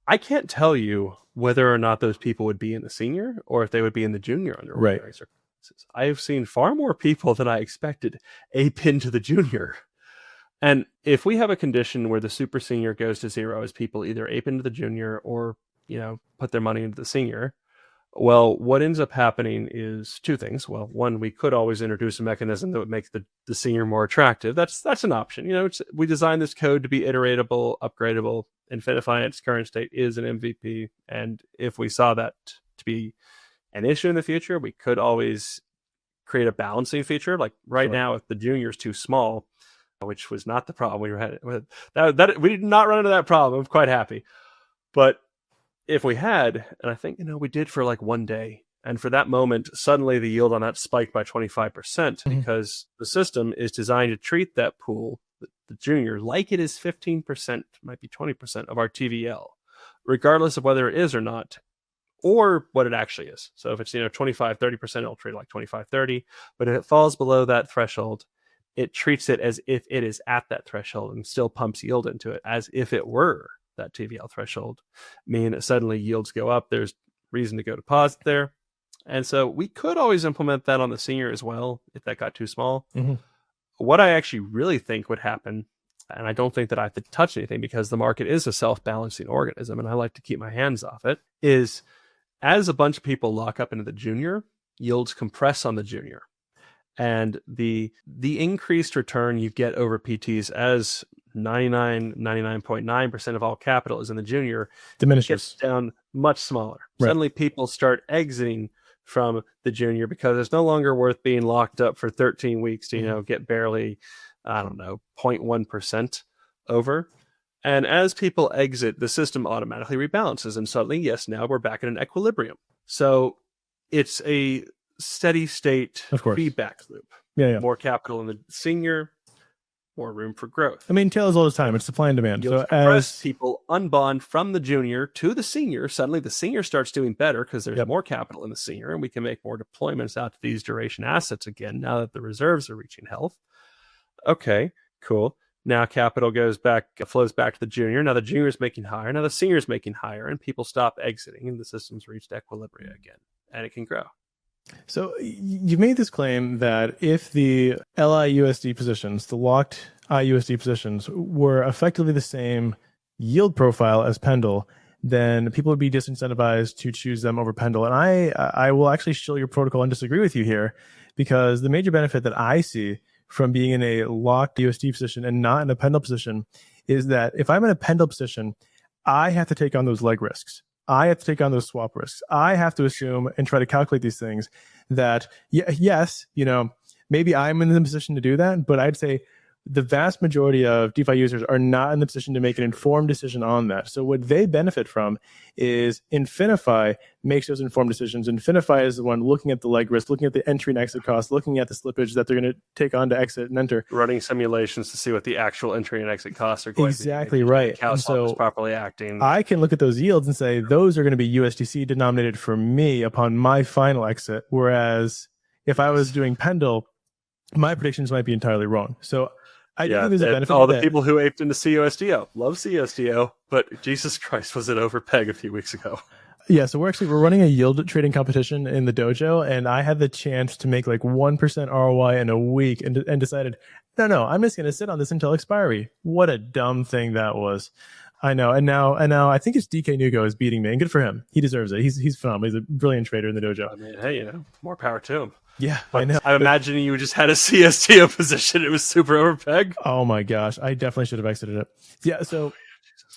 I can't tell you whether or not those people would be in the senior or if they would be in the junior under ordinary circumstances. I've seen far more people than I expected ape into the junior. And if we have a condition where the super senior goes to zero as people either ape into the junior or, put their money into the senior, well, what ends up happening is two things. Well, one, we could always introduce a mechanism that would make the senior more attractive. That's an option. We designed this code to be iteratable, upgradable. Infinifi in its current state is an MVP. And if we saw that to be an issue in the future, we could always create a balancing feature. Like now, if the junior is too small, which was not the problem we had with that, we did not run into that problem. I'm quite happy. But if we had, and I think, we did for like 1 day, and for that moment, suddenly the yield on that spiked by 25% because the system is designed to treat that pool, the junior, like it is 15%, might be 20% of our TVL, regardless of whether it is or not, or what it actually is. So if it's 25, 30%, it'll treat it like 25, 30. But if it falls below that threshold, it treats it as if it is at that threshold and still pumps yield into it as if it were that TVL threshold. Meaning suddenly yields go up. There's reason to go deposit there. And so we could always implement that on the senior as well if that got too small. What I actually really think would happen, and I don't think that I have to touch anything because the market is a self-balancing organism and I like to keep my hands off it, is as a bunch of people lock up into the junior, yields compress on the junior. And the increased return you get over PTs as 99.9% of all capital is in the junior diminishes, gets down much smaller. Suddenly people start exiting from the junior because it's no longer worth being locked up for 13 weeks to, get barely, 0.1% over. And as people exit, the system automatically rebalances. And suddenly, yes, now we're back in an equilibrium. So it's a steady state feedback loop. More capital in the senior, more room for growth. I mean, tails all the time. It's supply and demand. So as people unbond from the junior to the senior, suddenly the senior starts doing better because there's more capital in the senior, and we can make more deployments out to these duration assets again now that the reserves are reaching health. Okay, cool. Now capital flows back to the junior. Now the junior is making higher. Now the senior is making higher, and people stop exiting, and the system's reached equilibrium again, and it can grow. So you made this claim that if the LIUSD positions, the locked IUSD positions, were effectively the same yield profile as Pendle, then people would be disincentivized to choose them over Pendle. And I will actually show your protocol and disagree with you here, because the major benefit that I see from being in a locked USD position and not in a Pendle position is that if I'm in a Pendle position, I have to take on those leg risks. I have to take on those swap risks. I have to assume and try to calculate these things that, yes, maybe I'm in the position to do that, but I'd say the vast majority of DeFi users are not in the position to make an informed decision on that. So what they benefit from is Infinifi makes those informed decisions. Infinifi is the one looking at the leg risk, looking at the entry and exit costs, looking at the slippage that they're going to take on to exit and enter. Running simulations to see what the actual entry and exit costs are going exactly to be. Right. How swap is properly acting. I can look at those yields and say, those are going to be USDC denominated for me upon my final exit. Whereas if I was doing Pendle, my predictions might be entirely wrong. So I do think there's a benefit. All the people who aped into CUSDO love CUSDO, but Jesus Christ, was it over peg a few weeks ago? Yeah, so we're running a yield trading competition in the dojo, and I had the chance to make like 1% ROI in a week, and decided, no, I'm just going to sit on this until expiry. What a dumb thing that was. I know, and now I think it's DK Nugo is beating me, and good for him. He deserves it. He's phenomenal. He's a brilliant trader in the dojo. I mean, hey, more power to him. Yeah, but I know. I'm imagining you just had a CSTO position. It was super overpeg. Oh my gosh, I definitely should have exited it. Yeah, so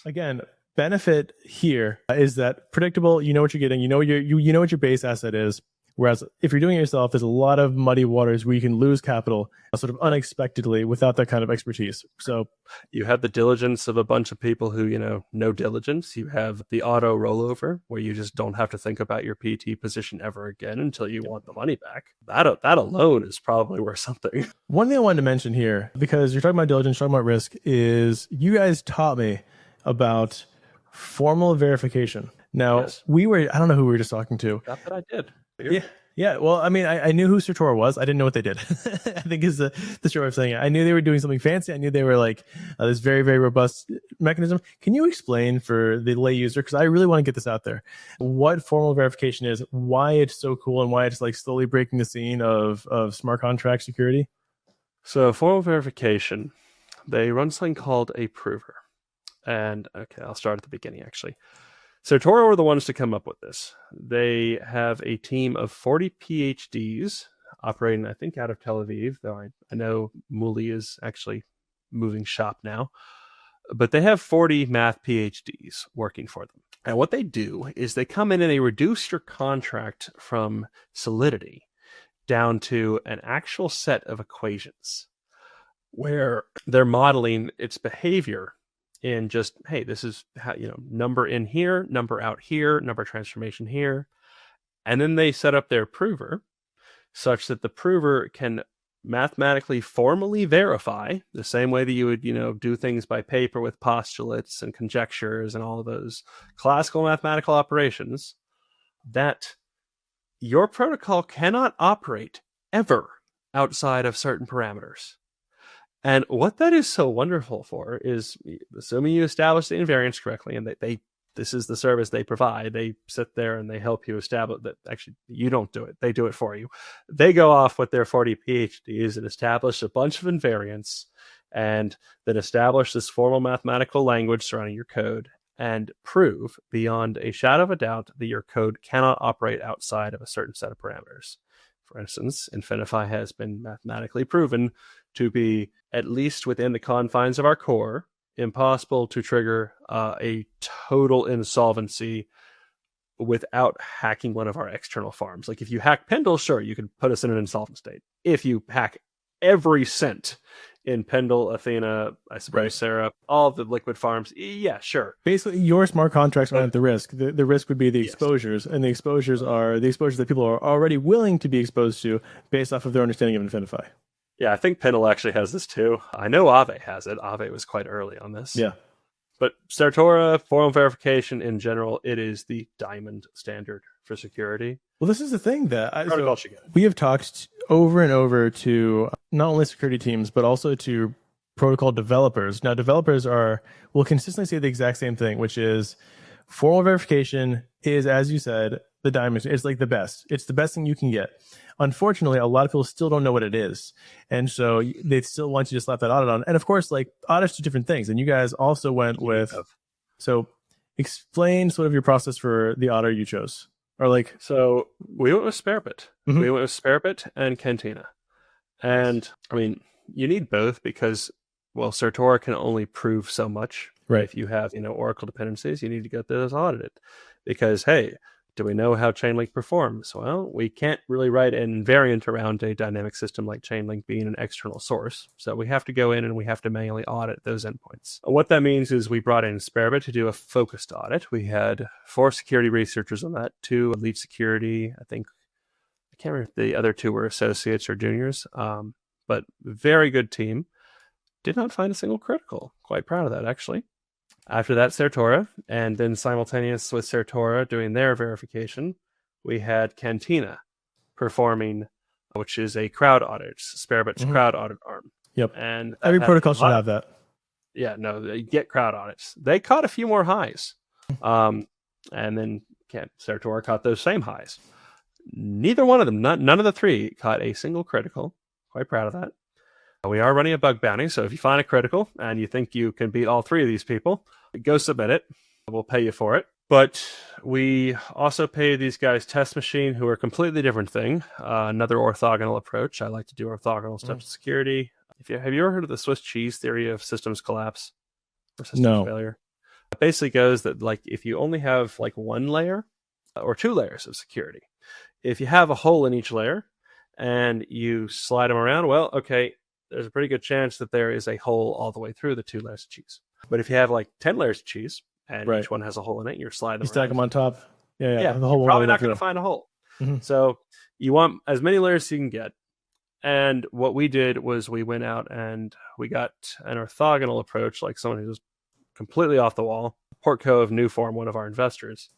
again, benefit here is that predictable. You know what you're getting. You know what your base asset is. Whereas if you're doing it yourself, there's a lot of muddy waters where you can lose capital sort of unexpectedly without that kind of expertise. So you have the diligence of a bunch of people who, no diligence. You have the auto rollover where you just don't have to think about your PT position ever again until you want the money back. That alone is probably worth something. One thing I wanted to mention here, because you're talking about diligence, talking about risk, is you guys taught me about formal verification. Now, yes. I don't know who we were just talking to. Not that I did. Yeah. Well, I mean, I knew who Sartora was. I didn't know what they did. I think is the short way of saying it. I knew they were doing something fancy. I knew they were like this very, very robust mechanism. Can you explain for the lay user, because I really want to get this out there, what formal verification is, why it's so cool, and why it's like slowly breaking the scene of smart contract security? So formal verification, they run something called a prover. And okay, I'll start at the beginning actually. So Toro were the ones to come up with this. They have a team of 40 PhDs operating, I think, out of Tel Aviv, though I know Muli is actually moving shop now. But they have 40 math PhDs working for them. And what they do is they come in and they reduce your contract from solidity down to an actual set of equations where they're modeling its behavior in just, hey, this is how, number in here, number out here, number transformation here. And then they set up their prover such that the prover can mathematically formally verify the same way that you would, do things by paper with postulates and conjectures and all of those classical mathematical operations, that your protocol cannot operate ever outside of certain parameters. And what that is so wonderful for is, assuming you establish the invariance correctly, and this is the service they provide. They sit there and they help you establish that. Actually, you don't do it. They do it for you. They go off with their 40 PhDs and establish a bunch of invariants, and then establish this formal mathematical language surrounding your code and prove beyond a shadow of a doubt that your code cannot operate outside of a certain set of parameters. For instance, Infinifi has been mathematically proven to be, at least within the confines of our core, impossible to trigger a total insolvency without hacking one of our external farms. Like if you hack Pendle, sure, you can put us in an insolvent state. If you hack every cent in Pendle, Athena, I suppose, right, Sarah, all the liquid farms, yeah, sure. Basically, your smart contracts aren't the risk. The risk would be the exposures, and the exposures are the exposures that people are already willing to be exposed to based off of their understanding of Infinifi. Yeah, I think Pendle actually has this too. I know Aave has it. Aave was quite early on this. Yeah. But Sartora, formal verification in general, it is the diamond standard for security. Well, this is the thing that protocol should get. We have talked over and over to not only security teams, but also to protocol developers. Now, developers will consistently say the exact same thing, which is formal verification is, as you said, The diamond, it's like the best. It's the best thing you can get. Unfortunately, a lot of people still don't know what it is. And so they still want you to slap that audit on. And of course, like audits do different things. And you guys also went with, so explain sort of your process for the audit you chose. Or like, so we went with Sparabit. Mhm. We went with Sparabit and Cantina. And I mean, you need both because, well, Certora can only prove so much. Right. If you have, Oracle dependencies, you need to get those audited because, hey, do we know how Chainlink performs? Well, we can't really write an invariant around a dynamic system like Chainlink being an external source. So we have to go in and we have to manually audit those endpoints. What that means is we brought in Sparabit to do a focused audit. We had 4 security researchers on that, 2 lead security. I can't remember if the other 2 were associates or juniors, but very good team. Did not find a single critical. Quite proud of that, actually. After that, Certora, and then simultaneous with Certora doing their verification, we had Cantina performing, which is a crowd audit, Sparabit's crowd audit arm. Yep. And every protocol should have that. Yeah, no, they get crowd audits. They caught a few more highs. And then Certora caught those same highs. Neither one of them, none of the 3 caught a single critical. Quite proud of that. We are running a bug bounty, so if you find a critical and you think you can beat all 3 of these people, go submit it. We'll pay you for it. But we also pay these guys Test Machine, who are a completely different thing. Another orthogonal approach. I like to do orthogonal steps of security. Have you ever heard of the Swiss cheese theory of systems collapse or systems failure? It basically goes that like if you only have like 1 layer or 2 layers of security, if you have a hole in each layer and you slide them around, well, okay, there's a pretty good chance that there is a hole all the way through the 2 layers of cheese. But if you have like 10 layers of cheese and each one has a hole in it, you're sliding them stack around. them on top. Yeah, the whole you're probably not going to find a hole. So you want as many layers as you can get. And what we did was we went out and we got an orthogonal approach, like someone who's completely off the wall. Portco of Newform, one of our investors,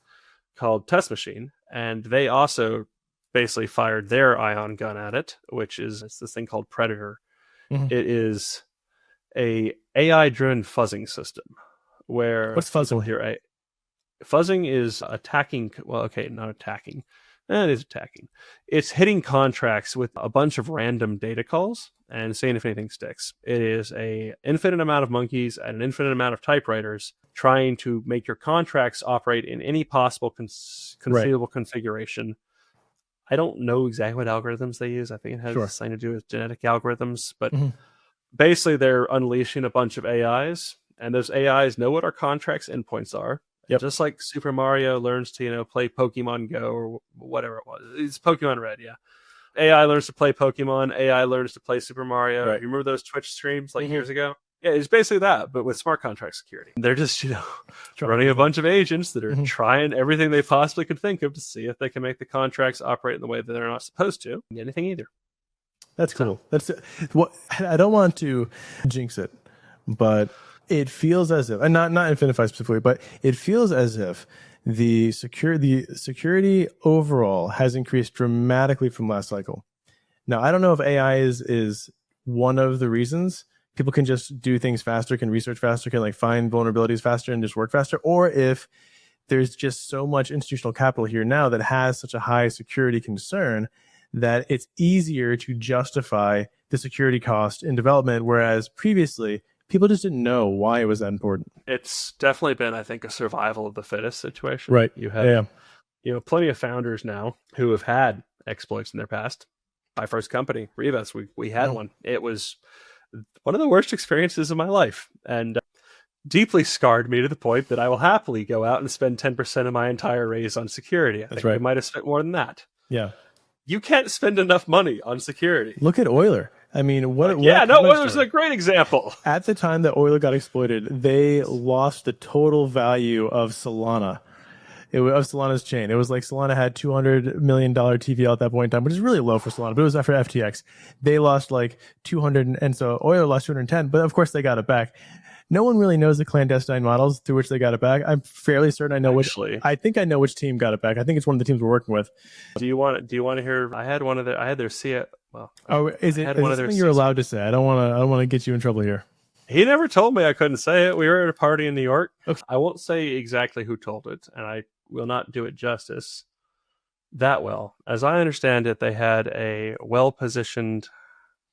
called Test Machine. And they also basically fired their ion gun at it, which is this thing called Predator. It is a AI-driven fuzzing system where what's fuzzing here? Fuzzing is attacking. Well, okay, not attacking. It is attacking. It's hitting contracts with a bunch of random data calls and seeing if anything sticks. It is an infinite amount of monkeys and an infinite amount of typewriters trying to make your contracts operate in any possible conceivable configuration. I don't know exactly what algorithms they use. I think it has something to do with genetic algorithms, but basically they're unleashing a bunch of AIs, and those AIs know what our contracts endpoints are. Yep. Just like Super Mario learns to, play Pokemon Go or whatever it was. It's Pokemon Red, yeah. AI learns to play Pokemon. AI learns to play Super Mario. Right. You remember those Twitch streams like years ago? Yeah, it's basically that, but with smart contract security. They're just, running a bunch of agents that are trying everything they possibly could think of to see if they can make the contracts operate in the way that they're not supposed to. Anything either. That's cool. That's what I don't want to jinx it, but it feels as if, and not Infinifi specifically, but it feels as if the security overall has increased dramatically from last cycle. Now, I don't know if AI is one of the reasons. People can just do things faster, can research faster, can like find vulnerabilities faster and just work faster, or if there's just so much institutional capital here now that has such a high security concern that it's easier to justify the security cost in development, whereas previously people just didn't know why it was that important. It's definitely been, I think, a survival of the fittest situation. Right. You have plenty of founders now who have had exploits in their past. My first company, Rivas, we had one. It was one of the worst experiences of my life, and deeply scarred me to the point that I will happily go out and spend 10% of my entire raise on security. I think we might have spent more than that. Yeah. You can't spend enough money on security. Look at Euler. I mean, Euler's a great example. At the time that Euler got exploited, they lost the total value of Solana. Of Solana's chain. It was like Solana had $200 million TVL at that point in time, which is really low for Solana, but it was after FTX. They lost like 200, and so Euler lost 210, but of course they got it back. No one really knows the clandestine models through which they got it back. I'm fairly certain I know I think I know which team got it back. I think it's one of the teams we're working with. Do you want to hear? I had their CFO. Well, is it something you're allowed to say? I don't want to get you in trouble here. He never told me I couldn't say it. We were at a party in New York. Okay. I won't say exactly who told it, and I will not do it justice. that well. As I understand it, they had a well-positioned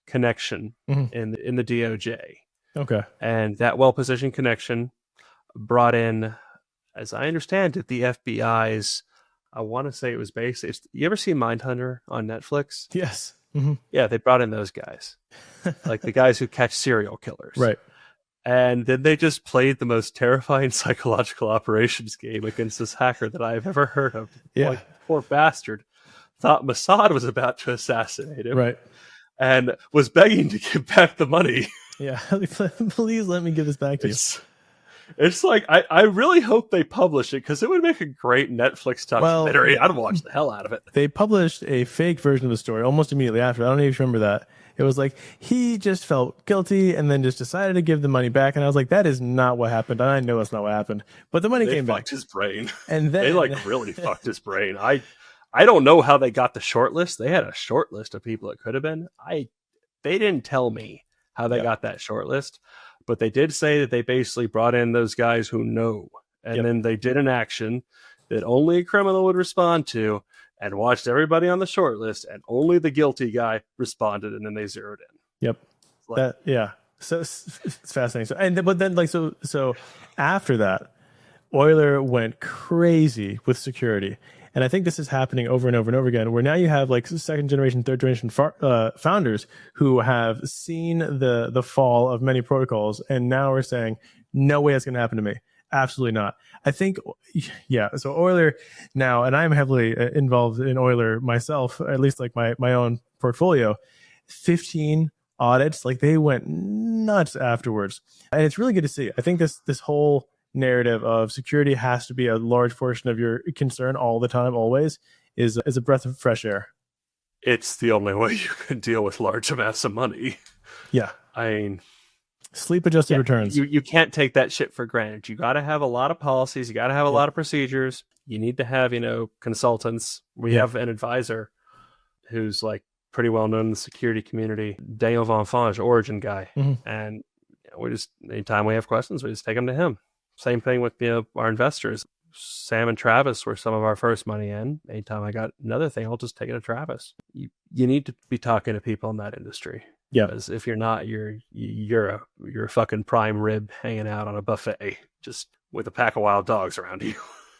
connection in the DOJ. Okay. And that well-positioned connection brought in, as I understand it, the FBI's, I want to say it was based. You ever see Mindhunter on Netflix? Yes. Yeah, they brought in those guys, like the guys who catch serial killers. Right. And then they just played the most terrifying psychological operations game against this hacker that I've ever heard of. Yeah. Like, poor bastard thought Mossad was about to assassinate him. Right. And was begging to give back the money. Yeah. Please let me give this back to you. It's like, I really hope they publish it, because it would make a great Netflix documentary. I'd watch the hell out of it. They published a fake version of the story almost immediately after. I don't know if you remember that. It was like, he just felt guilty and then just decided to give the money back. And I was like, that is not what happened. I know that's not what happened. But the money came back. They fucked his brain. And then they really fucked his brain. I don't know how they got the short list. They had a short list of people it could have been. They didn't tell me how they got that short list, but they did say that they basically brought in those guys who know. And then they did an action that only a criminal would respond to, and watched everybody on the short list, and only the guilty guy responded, and then they zeroed in. Yep. So it's fascinating. But then so after that, Euler went crazy with security. And I think this is happening over and over and over again, where now you have like second generation, third generation founders who have seen the fall of many protocols, and now are saying, no way that's going to happen to me. Absolutely not. I think, so Euler now, and I'm heavily involved in Euler myself, at least like my own portfolio, 15 audits, like they went nuts afterwards. And it's really good to see. I think this whole narrative of security has to be a large portion of your concern all the time, always, is a breath of fresh air. It's the only way you can deal with large amounts of money. Yeah. I mean, sleep adjusted returns. You can't take that shit for granted. You got to have a lot of policies. You got to have a lot of procedures. You need to have, consultants. We have an advisor who's like pretty well known in the security community, Daniel Von Fonge, Origin guy. And we just, anytime we have questions, we just take them to him. Same thing with our investors. Sam and Travis were some of our first money in. Anytime I got another thing, I'll just take it to Travis. You need to be talking to people in that industry. Yeah. Because if you're not, you're a fucking prime rib hanging out on a buffet, just with a pack of wild dogs around you.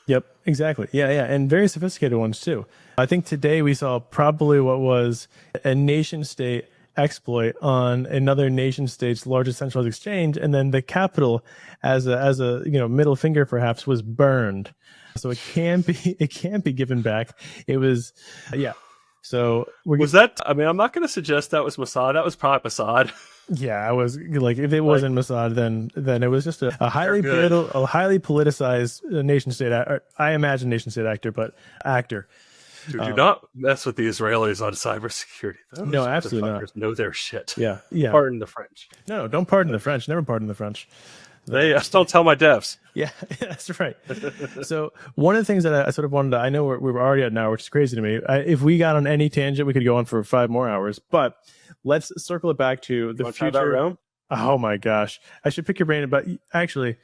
Yep, exactly. Yeah. And very sophisticated ones too. I think today we saw probably what was a nation state exploit on another nation state's largest centralized exchange, and then the capital as a middle finger perhaps was burned. So it can't be given back. It was So was that? I mean, I'm not going to suggest that was Mossad. That was probably Mossad. Yeah, I was like, if it wasn't Mossad, then it was just a highly politicized nation state. I imagine nation state actor. Dude, do not mess with the Israelis on cybersecurity. No, absolutely not. Know their shit. Yeah. Pardon the French. No, don't pardon the French. Never pardon the French. They just don't tell my devs. Yeah, that's right. So one of the things that I sort of wanted to, I know we're already at an hour, which is crazy to me. If we got on any tangent, we could go on for 5 more hours. But let's circle it back to the future. Rome? Oh my gosh, I should pick your brain. But actually,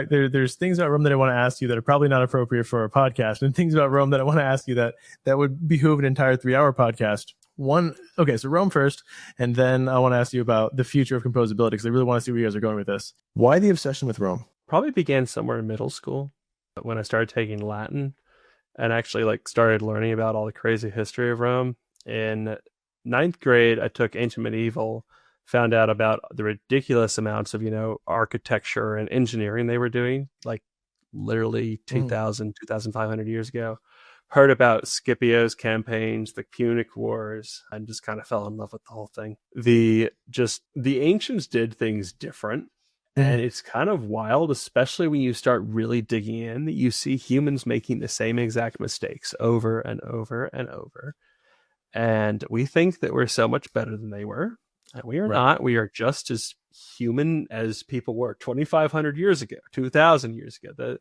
there's things about Rome that I want to ask you that are probably not appropriate for a podcast, and things about Rome that I want to ask you that would behoove an entire 3-hour podcast. So Rome first, and then I want to ask you about the future of composability, because I really want to see where you guys are going with this. Why the obsession with Rome? Probably began somewhere in middle school when I started taking Latin and actually started learning about all the crazy history of Rome. In 9th grade, I took Ancient Medieval, found out about the ridiculous amounts of, architecture and engineering they were doing, like literally 2,500 years ago. Heard about Scipio's campaigns, the Punic Wars, and just kind of fell in love with the whole thing. The ancients did things different, and it's kind of wild, especially when you start really digging in, that you see humans making the same exact mistakes over and over and over. And we think that we're so much better than they were. And we are not. We are just as human as people were 2,500 years ago, 2,000 years ago.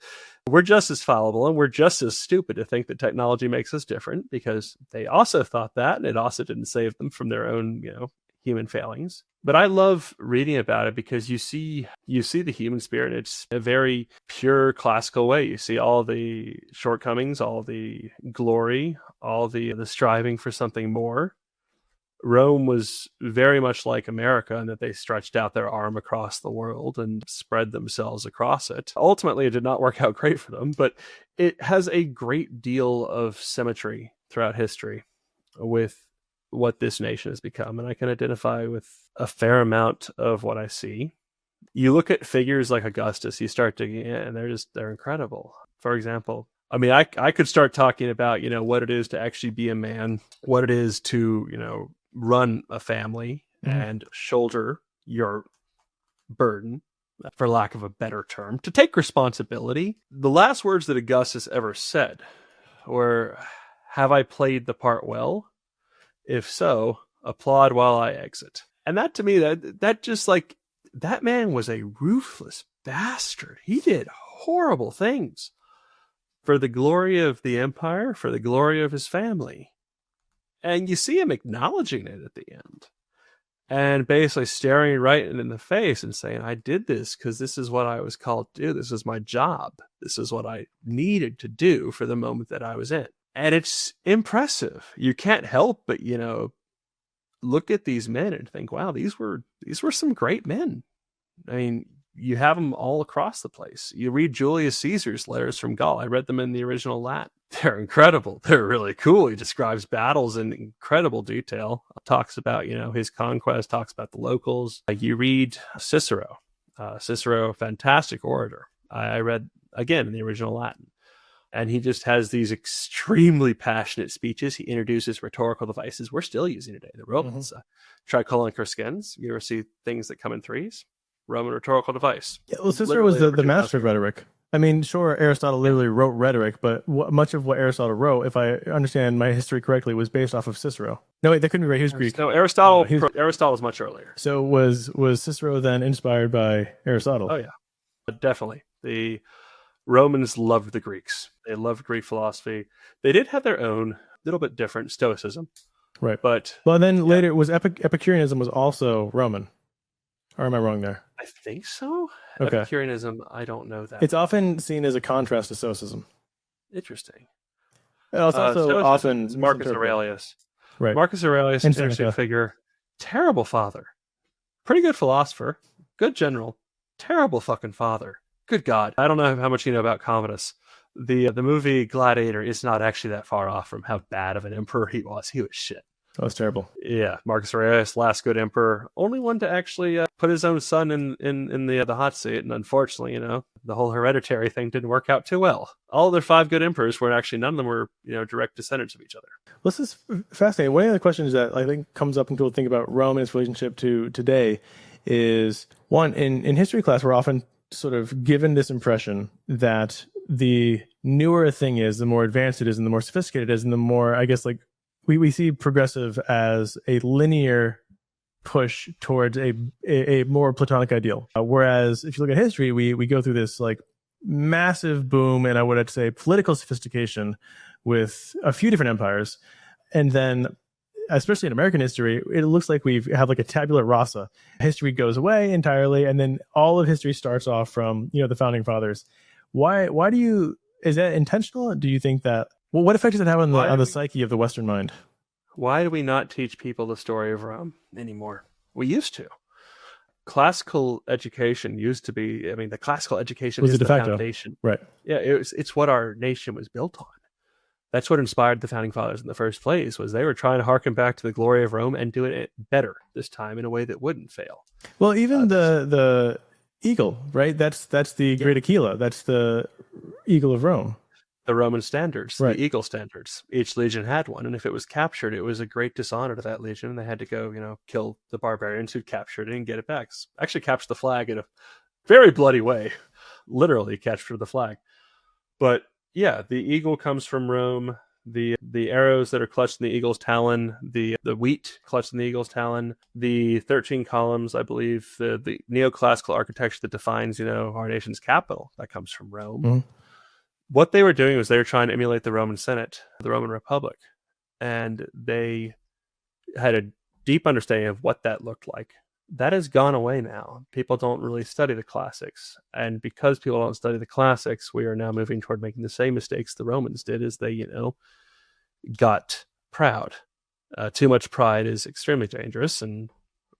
We're just as fallible, and we're just as stupid to think that technology makes us different, because they also thought that, and it also didn't save them from their own, human failings. But I love reading about it because you see the human spirit. It's a very pure classical way. You see all the shortcomings, all the glory, all the striving for something more. Rome was very much like America in that they stretched out their arm across the world and spread themselves across it. Ultimately, it did not work out great for them, but it has a great deal of symmetry throughout history with what this nation has become. And I can identify with a fair amount of what I see. You look at figures like Augustus, you start to, and they're incredible. For example, I mean, I could start talking about, what it is to actually be a man, what it is to, run a family and shoulder your burden, for lack of a better term, to take responsibility. The last words that Augustus ever said were, "Have I played the part well? If so, applaud while I exit." And that to me, that just like, that man was a ruthless bastard. He did horrible things for the glory of the empire, for the glory of his family. And you see him acknowledging it at the end and basically staring right in the face and saying, "I did this because this is what I was called to do. This is my job. This is what I needed to do for the moment that I was in." And it's impressive. You can't help but, look at these men and think, wow, these were some great men. I mean, you have them all across the place. You read Julius Caesar's letters from Gaul. I read them in the original Latin. They're incredible. They're really cool. He describes battles in incredible detail. Talks about, his conquest, talks about the locals. You read Cicero. Cicero, fantastic orator. I read, again, in the original Latin. And he just has these extremely passionate speeches. He introduces rhetorical devices we're still using today. The Romans, tricolon crescens. You ever see things that come in threes? Roman rhetorical device. Yeah, well, Cicero was the master of rhetoric. I mean, sure, Aristotle literally wrote rhetoric, but much of what Aristotle wrote, if I understand my history correctly, was based off of Cicero. No, wait, that couldn't be right. He was Greek. No, Aristotle was much earlier. So was Cicero then inspired by Aristotle? Oh, yeah. Definitely. The Romans loved the Greeks. They loved Greek philosophy. They did have their own, little bit different Stoicism. Right. But then later it was Epicureanism was also Roman. Or am I wrong there? I think so. Okay. Epicureanism, I don't know that. It's often seen as a contrast to Stoicism. Interesting. It's also often Marcus Aurelius. Right. Marcus Aurelius, interesting figure. Terrible father. Pretty good philosopher. Good general. Terrible fucking father. Good God. I don't know how much you know about Commodus. The movie Gladiator is not actually that far off from how bad of an emperor he was. He was shit. That was terrible. Yeah, Marcus Aurelius, last good emperor, only one to actually put his own son in the hot seat, and unfortunately, the whole hereditary thing didn't work out too well. All their 5 good emperors were actually, none of them were direct descendants of each other. Well, this is fascinating. One of the questions that I think comes up when people think about Rome and its relationship to today is, one, in history class, we're often sort of given this impression that the newer a thing is, the more advanced it is, and the more sophisticated it is, and the more, I guess, like, we see progressive as a linear push towards a more Platonic ideal. Whereas if you look at history, we go through this like massive boom, and I would say political sophistication with a few different empires. And then, especially in American history, it looks like we have like a tabula rasa. History goes away entirely, and then all of history starts off from, the founding fathers. Why is that intentional? Do you think that, well, what effect does it have on the psyche of the Western mind? Why do we not teach people the story of Rome anymore? We used to. Classical education used to be, the classical education was the foundation. Right. Yeah, it's what our nation was built on. That's what inspired the founding fathers in the first place, was they were trying to harken back to the glory of Rome and doing it better this time in a way that wouldn't fail. Well, even the eagle, right? That's the Great Aquila. That's the eagle of Rome. The Roman standards, right. The eagle standards. Each legion had one, and if it was captured, it was a great dishonor to that legion, and they had to go, kill the barbarians who'd captured it and get it back. Actually captured the flag in a very bloody way. Literally captured the flag. But yeah, the eagle comes from Rome. The arrows that are clutched in the eagle's talon, the wheat clutched in the eagle's talon, the 13 columns, I believe, the neoclassical architecture that defines, our nation's capital, that comes from Rome. Mm-hmm. What they were doing was they were trying to emulate the Roman Senate, the Roman Republic, and they had a deep understanding of what that looked like. That has gone away now. People don't really study the classics. And because people don't study the classics, we are now moving toward making the same mistakes the Romans did, as they, got proud. Too much pride is extremely dangerous. And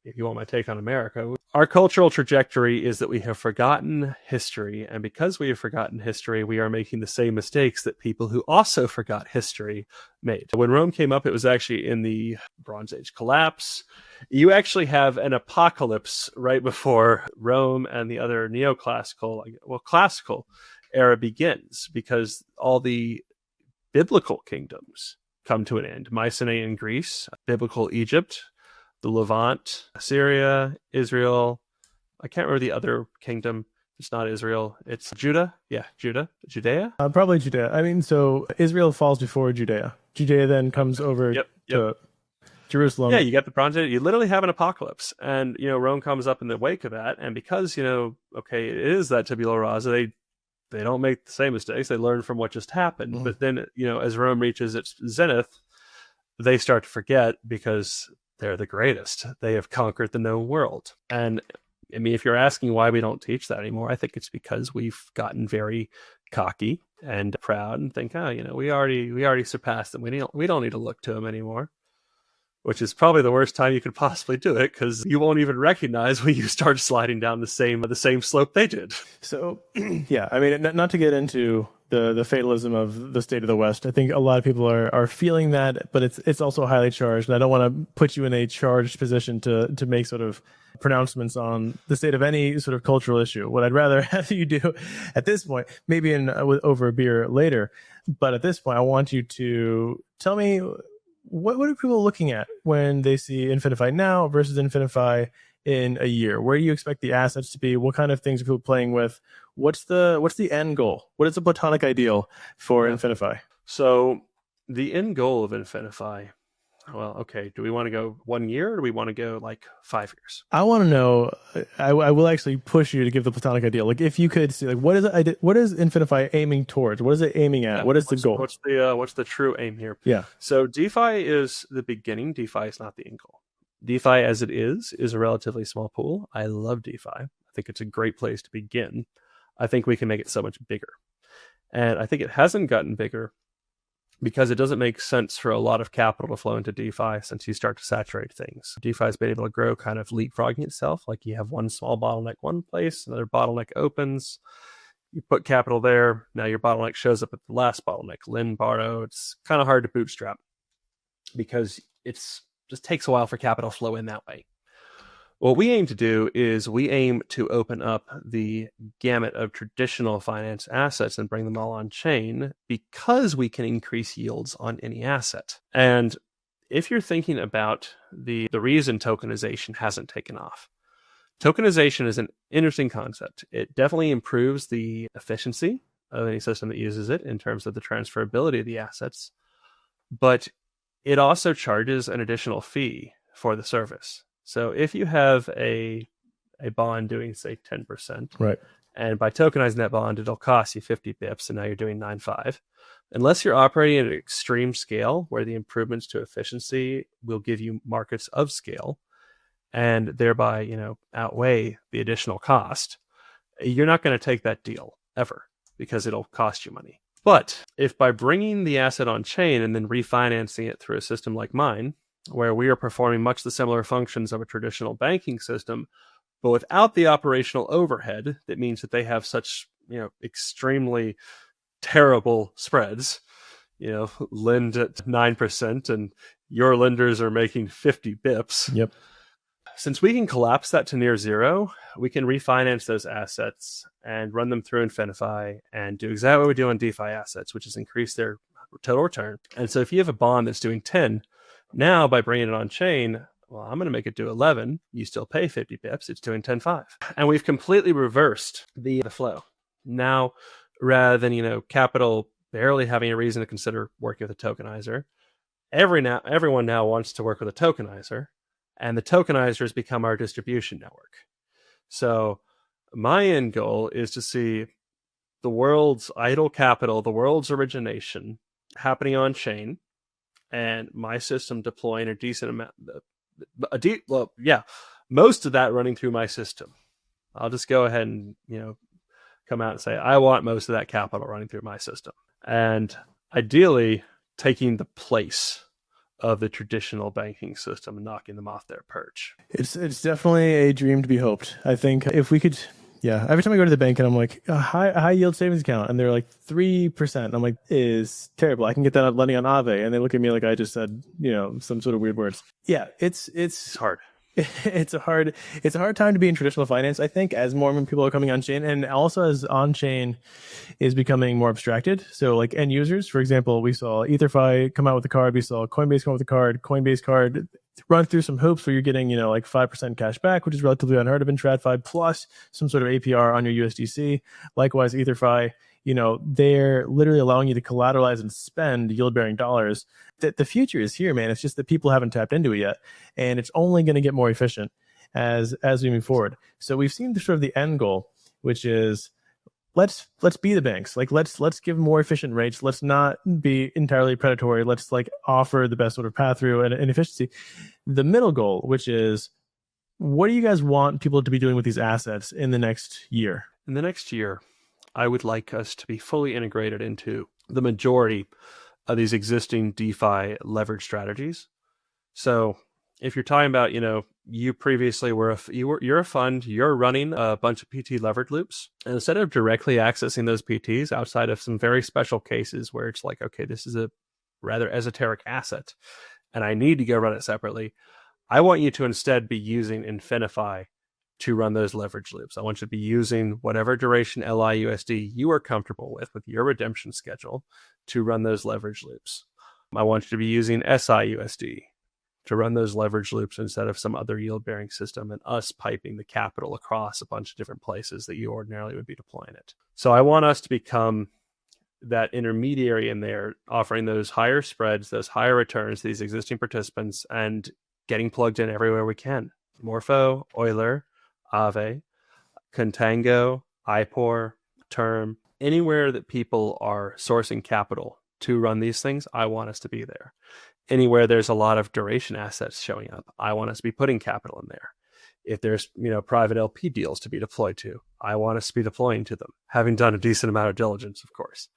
if you want my take on America, our cultural trajectory is that we have forgotten history. And because we have forgotten history, we are making the same mistakes that people who also forgot history made. When Rome came up, it was actually in the Bronze Age collapse. You actually have an apocalypse right before Rome and the other neoclassical, classical era begins, because all the biblical kingdoms come to an end. Mycenaean Greece, biblical Egypt, the Levant, Syria, Israel. I can't remember the other kingdom. It's not Israel. It's Judah. Yeah, Judea. Probably Judea. I mean, so Israel falls before Judea. Judea then comes over to Jerusalem. Yeah, you get the Bronze Age. You literally have an apocalypse, and Rome comes up in the wake of that. And because it is that tabula rasa, they don't make the same mistakes. They learn from what just happened. But then as Rome reaches its zenith, they start to forget because they're the greatest. They have conquered the known world. And I mean, if you're asking why we don't teach that anymore, I think it's because we've gotten very cocky and proud and think, we already surpassed them. We don't need to look to them anymore. Which is probably the worst time you could possibly do it, because you won't even recognize when you start sliding down the same slope they did. So, yeah, I mean, not to get into the fatalism of the state of the West. I think a lot of people are feeling that, but it's also highly charged, and I don't want to put you in a charged position to make sort of pronouncements on the state of any sort of cultural issue. What I'd rather have you do at this point, maybe over a beer later, but at this point, I want you to tell me, what are people looking at when they see Infinifi now versus Infinifi in a year? Where do you expect the assets to be? What kind of things are people playing with? What's the end goal? What is the platonic ideal for Infinifi? So the end goal of Infinifi, well, okay, do we want to go 1 year, or do we want to go like 5 years? I want to know. I will actually push you to give the platonic ideal. Like, if you could see, like, what is Infinifi aiming towards? What is it aiming at? What is the goal? What's the true aim here? Yeah. So DeFi is the beginning. DeFi is not the end goal. DeFi, as it is a relatively small pool. I love DeFi. I think it's a great place to begin. I think we can make it so much bigger, and I think it hasn't gotten bigger because it doesn't make sense for a lot of capital to flow into DeFi since you start to saturate things. DeFi has been able to grow kind of leapfrogging itself. Like, you have one small bottleneck one place, another bottleneck opens, you put capital there, now your bottleneck shows up at the last bottleneck, lend, borrow. It's kind of hard to bootstrap because it's just takes a while for capital flow in that way. What we aim to do is we aim to open up the gamut of traditional finance assets and bring them all on chain, because we can increase yields on any asset. And if you're thinking about the reason tokenization hasn't taken off, tokenization is an interesting concept. It definitely improves the efficiency of any system that uses it in terms of the transferability of the assets, but it also charges an additional fee for the service. So if you have a bond doing, say, 10%, right, and by tokenizing that bond, it'll cost you 50 bips, and now you're doing 9.5. Unless you're operating at an extreme scale where the improvements to efficiency will give you markets of scale and thereby, outweigh the additional cost, you're not going to take that deal ever, because it'll cost you money. But if by bringing the asset on chain and then refinancing it through a system like mine, where we are performing much the similar functions of a traditional banking system, but without the operational overhead, that means that they have such, extremely terrible spreads, lend at 9% and your lenders are making 50 bips. Yep. Since we can collapse that to near zero, we can refinance those assets and run them through Infinifi and do exactly what we do on DeFi assets, which is increase their total return. And so if you have a bond that's doing 10, now by bringing it on chain, well, I'm going to make it do 11. You still pay 50 bips. It's doing 10.5. And we've completely reversed the flow. Now, rather than, capital barely having a reason to consider working with a tokenizer, everyone now wants to work with a tokenizer, and the tokenizers become our distribution network. So my end goal is to see the world's idle capital, the world's origination happening on chain, and my system deploying a decent amount, most of that running through my system. I'll just go ahead and, come out and say, I want most of that capital running through my system. And ideally taking the place of the traditional banking system and knocking them off their perch. It's definitely a dream to be hoped. I think if we could, every time I go to the bank and I'm like, a high yield savings account, and they're like 3%, and I'm like, is terrible. I can get that lending on Aave, and they look at me like I just said, some sort of weird words. Yeah, it's hard. It's a hard time to be in traditional finance, I think, as more and more people are coming on chain, and also as on chain is becoming more abstracted. So like end users, for example, we saw EtherFi come out with a card, we saw Coinbase come out with a card, Coinbase card run through some hoops where you're getting, like 5% cash back, which is relatively unheard of in TradFi, plus some sort of APR on your USDC. Likewise, EtherFi, they're literally allowing you to collateralize and spend yield-bearing dollars. The future is here, man. It's just that people haven't tapped into it yet, and it's only going to get more efficient as we move forward. So we've seen sort of the end goal, which is let's be the banks. Like let's give more efficient rates. Let's not be entirely predatory. Let's offer the best sort of path through and efficiency. The middle goal, which is, what do you guys want people to be doing with these assets in the next year? In the next year, I would like us to be fully integrated into the majority of these existing DeFi leverage strategies. So if you're talking about, you previously you're a fund, you're running a bunch of PT leverage loops, and instead of directly accessing those PTs outside of some very special cases where it's like, okay, this is a rather esoteric asset and I need to go run it separately, I want you to instead be using Infinifi to run those leverage loops. I want you to be using whatever duration LIUSD you are comfortable with your redemption schedule to run those leverage loops. I want you to be using SIUSD to run those leverage loops instead of some other yield-bearing system and us piping the capital across a bunch of different places that you ordinarily would be deploying it. So I want us to become that intermediary in there, offering those higher spreads, those higher returns to these existing participants, and getting plugged in everywhere we can. Morpho, Euler, Aave, Contango, IPOR, Term, anywhere that people are sourcing capital to run these things, I want us to be there. Anywhere there's a lot of duration assets showing up, I want us to be putting capital in there. If there's, private LP deals to be deployed to, I want us to be deploying to them, having done a decent amount of diligence, of course.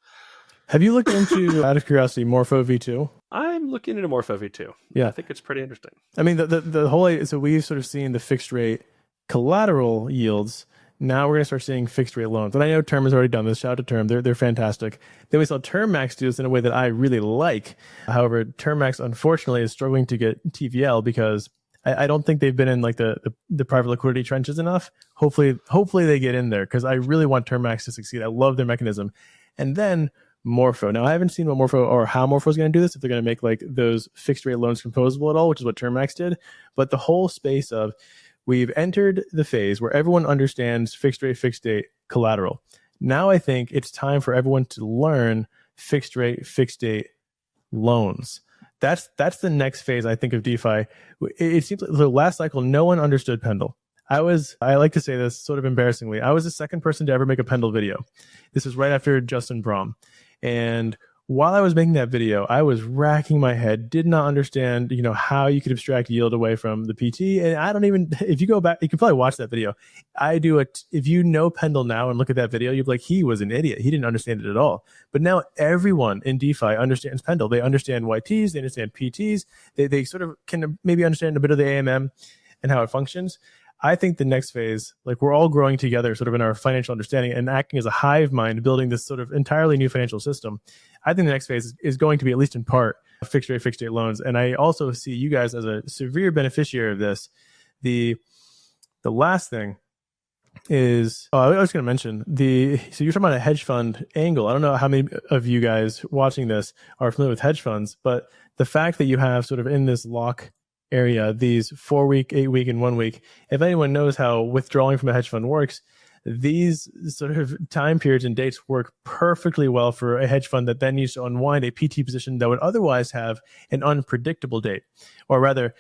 Have you looked into, out of curiosity, Morpho V2? I'm looking into Morpho V2. Yeah. I think it's pretty interesting. I mean, the whole, so we've sort of seen the fixed rate collateral yields. Now we're going to start seeing fixed rate loans. And I know Term has already done this. Shout out to Term. They're fantastic. Then we saw TermMax do this in a way that I really like. However, TermMax, unfortunately, is struggling to get TVL because I don't think they've been in the private liquidity trenches enough. Hopefully they get in there, because I really want TermMax to succeed. I love their mechanism. And then Morpho. Now, I haven't seen what Morpho or how Morpho is going to do this, if they're going to make those fixed rate loans composable at all, which is what TermMax did. But the whole space of, we've entered the phase where everyone understands fixed rate, fixed date collateral. Now I think it's time for everyone to learn fixed rate, fixed date loans. That's the next phase, I think, of DeFi. It seems like the last cycle, no one understood Pendle. I like to say this sort of embarrassingly, I was the second person to ever make a Pendle video. This was right after Justin Brom. And while I was making that video, I was racking my head, did not understand, how you could abstract yield away from the PT. And I don't even, if you go back, you can probably watch that video. If you know Pendle now and look at that video, you'd be like, he was an idiot. He didn't understand it at all. But now everyone in DeFi understands Pendle. They understand YTs, they understand PTs. They sort of can maybe understand a bit of the AMM and how it functions. I think the next phase, we're all growing together sort of in our financial understanding and acting as a hive mind, building this sort of entirely new financial system. I think the next phase is going to be, at least in part, fixed rate loans. And I also see you guys as a severe beneficiary of this. The last thing is, I was going to mention, so you're talking about a hedge fund angle. I don't know how many of you guys watching this are familiar with hedge funds, but the fact that you have sort of in this lock area, these 4-week, 8-week, and 1 week, if anyone knows how withdrawing from a hedge fund works, these sort of time periods and dates work perfectly well for a hedge fund that then needs to unwind a PT position that would otherwise have an unpredictable date. Or rather,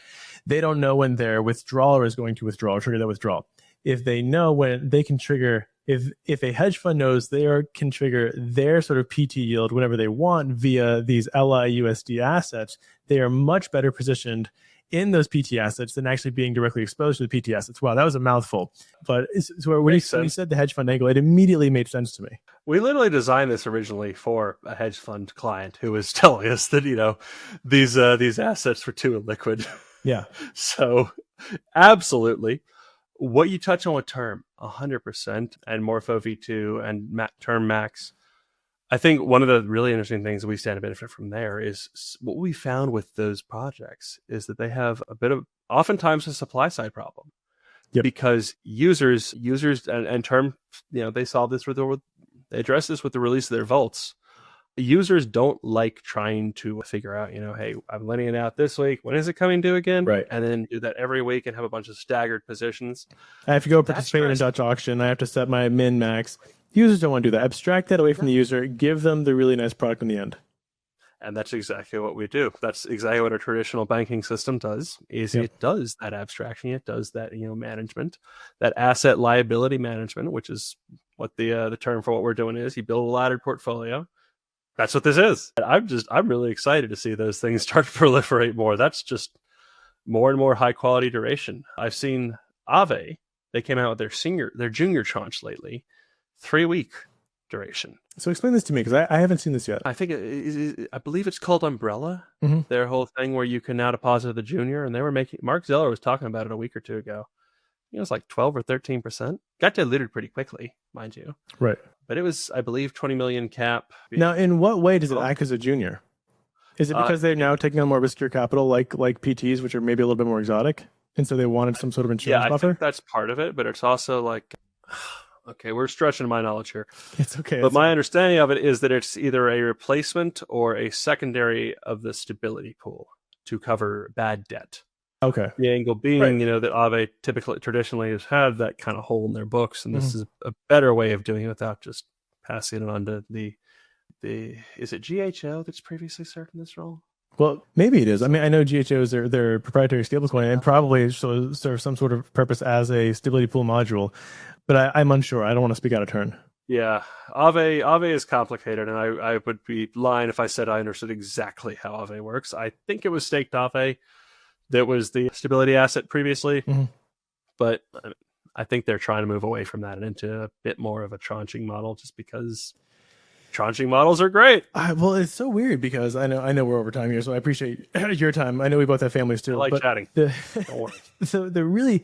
they don't know when their withdrawal is going to withdraw or trigger that withdrawal. If they know when they can trigger, if a hedge fund knows can trigger their sort of PT yield whenever they want via these LIUSD assets, they are much better positioned in those PT assets than actually being directly exposed to the PT assets. Wow, that was a mouthful. But so when you said the hedge fund angle, it immediately made sense to me. We literally designed this originally for a hedge fund client who was telling us that, these assets were too illiquid. Yeah. So absolutely. What you touch on with term, 100%, and Morpho V2 and term max. I think one of the really interesting things that we stand to benefit from there is what we found with those projects is that they have oftentimes a supply side problem. Yep. Because users and term, they solve this they address this with the release of their vaults. Users don't like trying to figure out, hey, I'm letting it out this week. When is it coming due again? Right. And then do that every week and have a bunch of staggered positions. I have to go participate in a Dutch auction. I have to set my min max. Users don't want to do that. Abstract that away from the user. Give them the really nice product in the end. And that's exactly what we do. That's exactly what a traditional banking system does. It does that abstraction. It does that management, that asset liability management, which is what the term for what we're doing is. You build a laddered portfolio. That's what this is. I'm really excited to see those things start to proliferate more. That's just more and more high quality duration. I've seen Aave. They came out with their junior tranche lately, 3-week duration. So explain this to me, because I haven't seen this yet. I think I believe it's called Umbrella. Mm-hmm. Their whole thing where you can now deposit the junior, and they were Mark Zeller was talking about it a week or two ago. It was like 12 or 13%. Got diluted pretty quickly, mind you. Right. But it was, I believe, 20 million cap. Now, in what way does it act as a junior? Is it because they're now taking on more riskier capital, like PTs, which are maybe a little bit more exotic, and so they wanted some sort of insurance buffer? I think that's part of it, but it's also like, okay, we're stretching my knowledge here. It's okay. But my understanding of it is that it's either a replacement or a secondary of the stability pool to cover bad debt. Okay. The angle being, that Aave traditionally has had that kind of hole in their books, and this is a better way of doing it without just passing it on to the is it GHO that's previously served in this role? Well, maybe it is. I mean, I know GHO is their proprietary stablecoin and probably serve some sort of purpose as a stability pool module, but I'm unsure. I don't want to speak out of turn. Yeah, Aave is complicated, and I would be lying if I said I understood exactly how Aave works. I think it was staked Aave that was the stability asset previously, but I think they're trying to move away from that and into a bit more of a tranching model, just because tranching models are great. Well, it's so weird because I know we're over time here, so I appreciate your time. I know we both have families too. I like chatting. Don't worry. So the really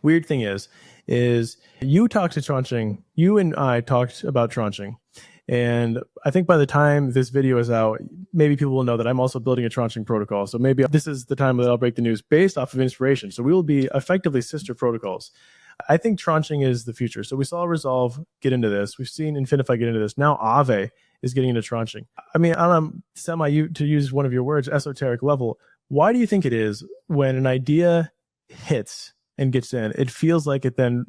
weird thing is you talked to tranching. You and I talked about tranching. And I think by the time this video is out, maybe people will know that I'm also building a tranching protocol. So maybe this is the time that I'll break the news based off of inspiration. So we will be effectively sister protocols. I think tranching is the future. So we saw Resolve get into this. We've seen Infinifi get into this. Now Aave is getting into tranching. I mean, on a to use one of your words, esoteric level, why do you think it is when an idea hits and gets in, it feels like it then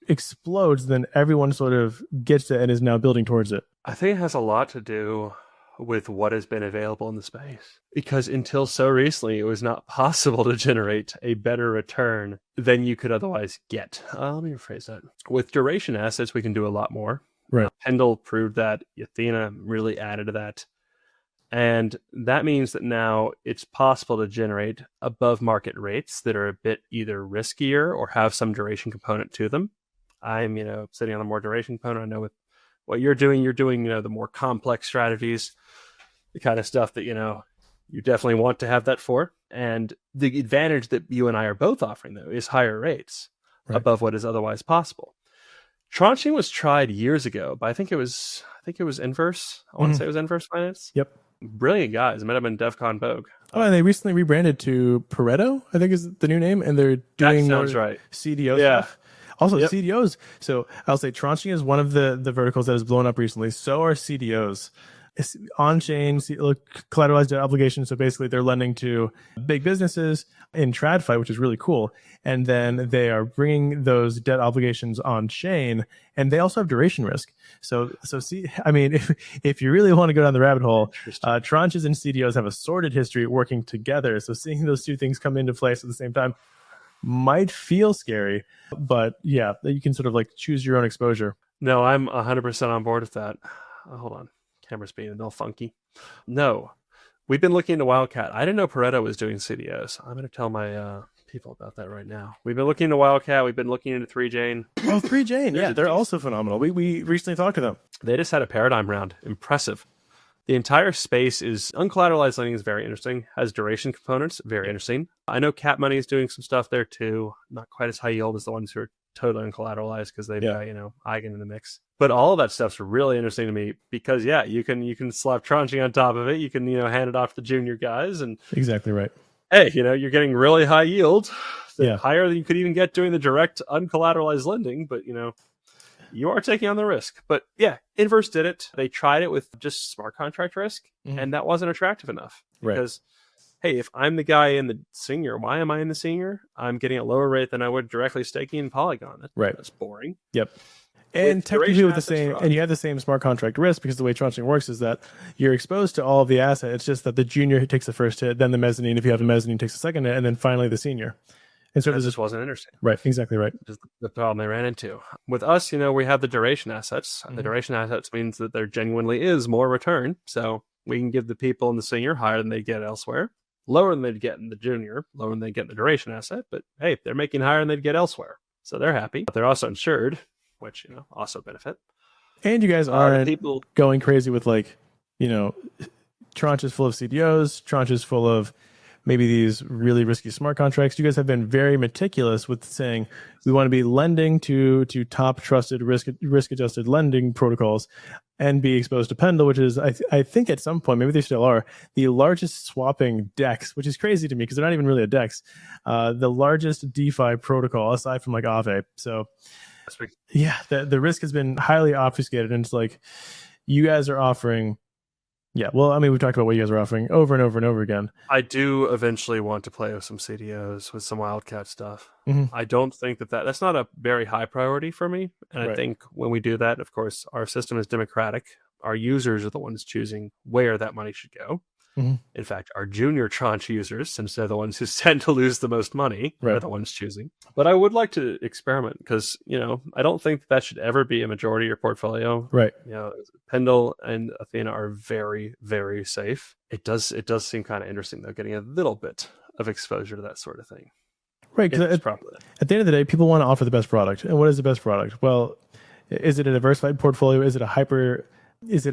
explodes, then everyone sort of gets it and is now building towards it? I think it has a lot to do with what has been available in the space, because until so recently it was not possible to generate a better return than you could otherwise get. Let me rephrase that. With duration assets, we can do a lot more. Right. Pendle proved that. Athena really added to that. And that means that now it's possible to generate above market rates that are a bit either riskier or have some duration component to them. I'm, sitting on the more duration component. I know with what you're doing, the more complex strategies, the kind of stuff that, you definitely want to have that for. And the advantage that you and I are both offering, though, is higher rates above what is otherwise possible. Tranching was tried years ago, but I think it was Inverse. I want to say it was Inverse Finance. Yep. Brilliant guys. I met them in DEFCON Vogue. Oh, and they recently rebranded to Pareto, I think is the new name, and they're doing more CDO stuff. Also, CDOs. So I'll say tranching is one of the verticals that has blown up recently. So are CDOs. On-chain collateralized debt obligations. So basically, they're lending to big businesses in TradFi, which is really cool. And then they are bringing those debt obligations on-chain, and they also have duration risk. So see, I mean, if you really want to go down the rabbit hole, tranches and CDOs have a sordid history working together. So seeing those two things come into place at the same time might feel scary, but yeah, you can sort of like choose your own exposure. No, I'm 100% on board with that. Hold on. Camera's being a little funky. No, We've been looking into Wildcat. I didn't know Pareto was doing CDOs. I'm going to tell my people about that right now. We've been looking into Wildcat. We've been looking into 3Jane. Oh, 3Jane. Yeah, they're also phenomenal. We recently talked to them. They just had a paradigm round. Impressive. The entire space is uncollateralized lending is very interesting. Has duration components, very interesting. I know Cat Money is doing some stuff there too. Not quite as high yield as the ones who are totally uncollateralized because they've got, Eigen in the mix. But all of that stuff's really interesting to me because you can slap tranching on top of it. You can, hand it off to junior guys and exactly right. Hey, you're getting really high yield. Higher than you could even get doing the direct uncollateralized lending, but you are taking on the risk. But yeah, Inverse did it. They tried it with just smart contract risk, and that wasn't attractive enough. Because, hey, if I'm the guy in the senior, why am I in the senior? I'm getting a lower rate than I would directly staking in Polygon. That's boring. Yep. And technically with the same, and you have the same smart contract risk because the way tranching works is that you're exposed to all of the asset. It's just that the junior takes the first hit, then the mezzanine, if you have a mezzanine, takes the second hit, and then finally the senior. And so this just wasn't interesting. Right, exactly right. Just the problem they ran into. With us, we have the duration assets. And the duration assets means that there genuinely is more return. So we can give the people in the senior higher than they get elsewhere, lower than they'd get in the junior, lower than they get in the duration asset. But hey, they're making higher than they'd get elsewhere. So they're happy. But they're also insured, which, also benefit. And you guys aren't going crazy with tranches full of CDOs, tranches full of maybe these really risky smart contracts. You guys have been very meticulous with saying we want to be lending to top trusted risk adjusted lending protocols and be exposed to Pendle, which is I think at some point, maybe they still are, the largest swapping DEX, which is crazy to me because they're not even really a DEX, the largest DeFi protocol aside from Aave. So yeah, the risk has been highly obfuscated, and it's you guys are offering. Yeah, well, I mean, we've talked about what you guys are offering over and over and over again. I do eventually want to play with some CDOs, with some Wildcat stuff. I don't think that's not a very high priority for me. And I think when we do that, of course, our system is democratic. Our users are the ones choosing where that money should go. In fact, our junior tranche users, since they're the ones who tend to lose the most money, are the ones choosing. But I would like to experiment because, I don't think that should ever be a majority of your portfolio. Right. Pendle and Athena are very, very safe. It does seem kind of interesting, though, getting a little bit of exposure to that sort of thing. Right. Because at the end of the day, people want to offer the best product. And what is the best product? Well, is it a diversified portfolio? Is it